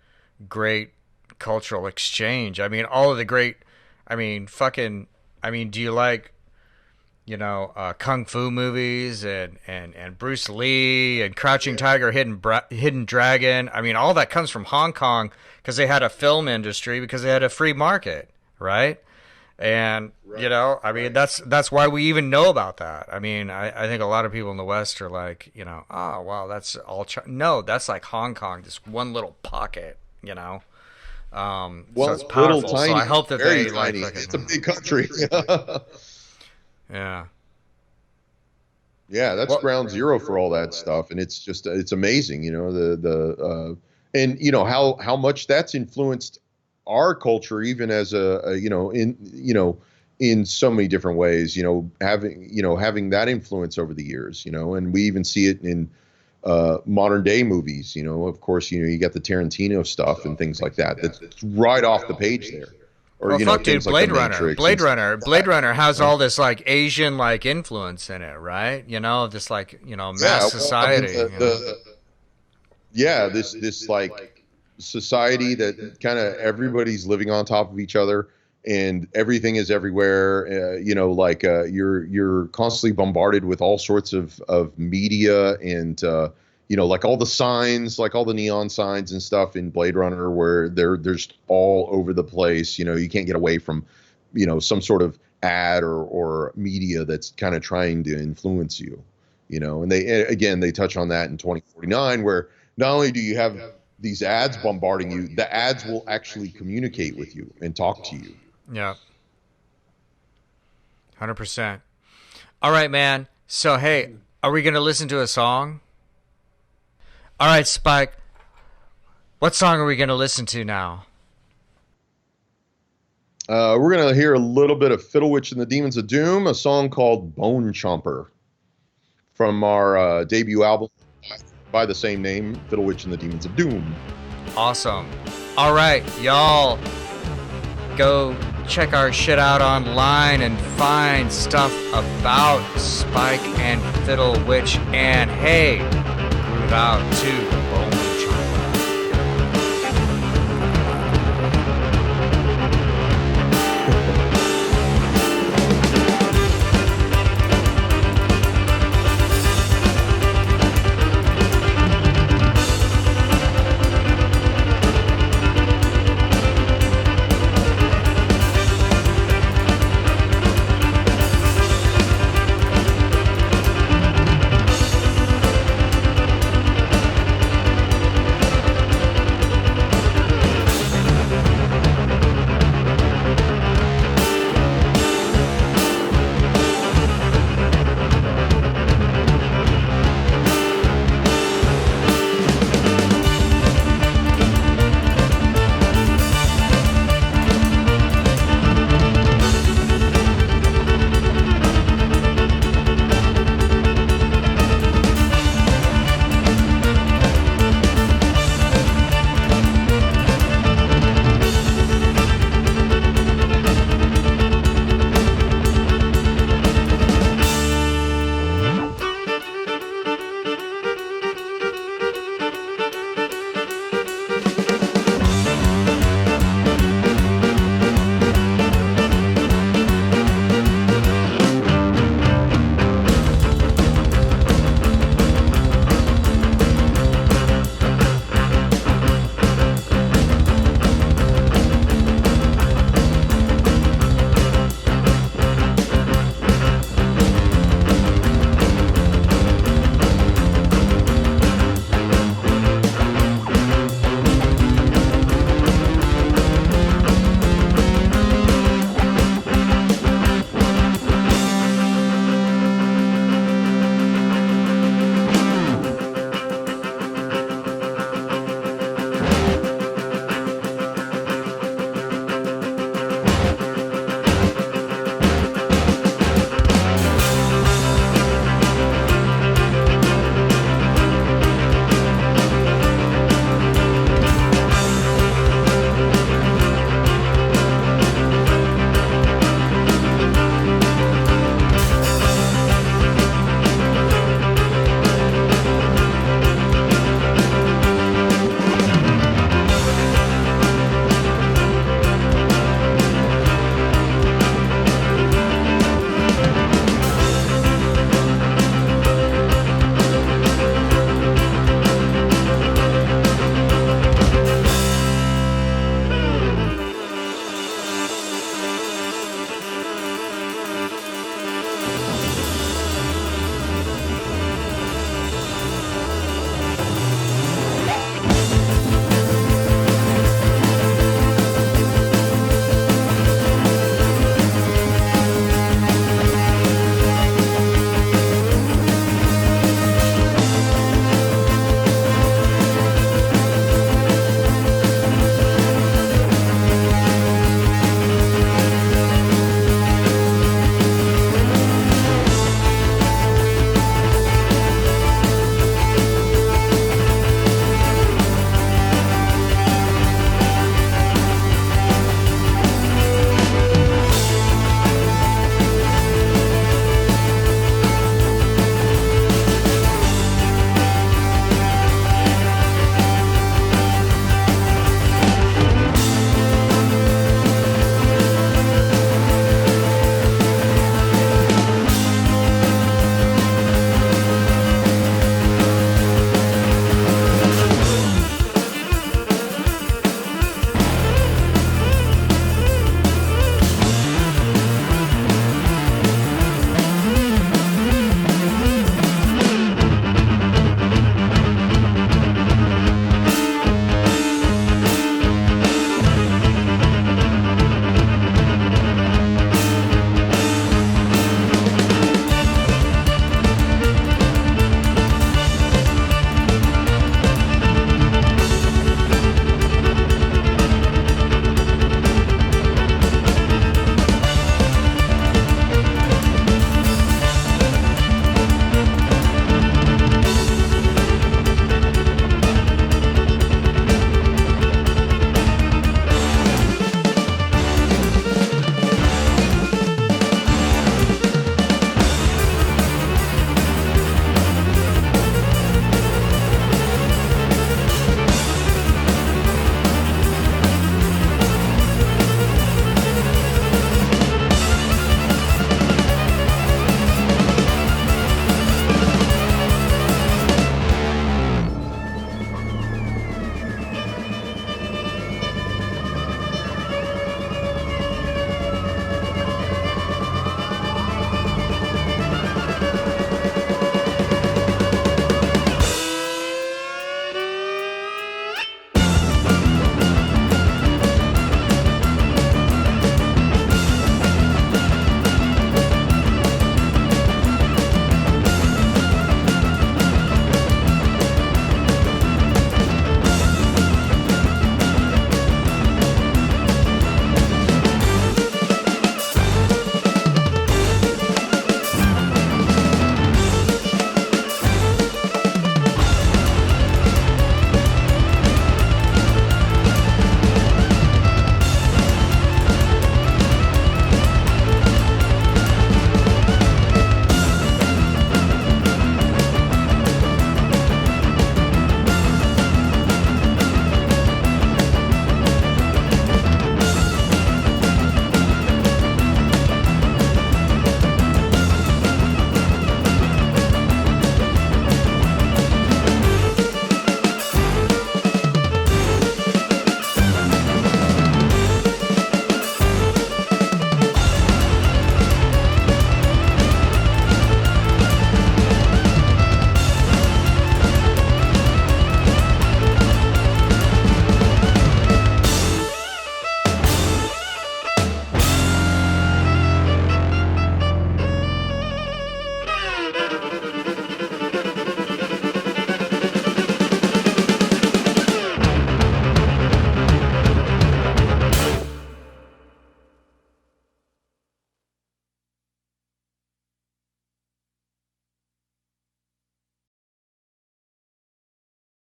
A: great cultural exchange. I mean, all of the great, do you like kung fu movies and Bruce Lee and Crouching Tiger, Hidden Dragon? I mean, all that comes from Hong Kong because they had a film industry, because they had a free market, right? And that's why we even know about that. I mean, I think a lot of people in the West are like, oh wow, that's all no, that's like Hong Kong, this one little pocket,
B: Well,
A: so it's powerful.
B: little tiny,
A: so I hope that
B: very
A: they like
B: tiny.
A: fucking,
B: It's a big country.
A: yeah.
B: Yeah, that's ground zero for all that stuff, and it's amazing, and how much that's influenced our culture, even as in so many different ways, having that influence over the years, and we even see it in modern day movies, of course, you got the Tarantino stuff and things like that. That's right off the page there. Or,
A: Well, fuck, dude,
B: things like
A: Blade
B: The
A: Runner.
B: Matrix
A: Blade
B: and stuff
A: Runner.
B: like
A: Blade
B: that.
A: Runner has all this like Asian like influence in it, right? This like mass society.
B: This like society that kind of everybody's living on top of each other, and everything is everywhere. You're constantly bombarded with all sorts of media and like all the signs, like all the neon signs and stuff in Blade Runner, where they're just all over the place. You can't get away from some sort of ad or media that's kind of trying to influence you. And they touch on that in 2049, where not only do you have these ads bombarding you, the ads will actually communicate with you and talk to you.
A: Yeah. 100%. All right, man. So hey, Are we going to listen to a song? All right, Spike. What song are we going to listen to now?
B: We're going to hear a little bit of Fiddle Witch and the Demons of Doom, a song called Bone Chomper from our debut album by the same name, Fiddle Witch and the Demons of Doom.
A: Awesome. All right, y'all. Go check our shit out online and find stuff about Spike and Fiddle Witch. And hey, groove out too.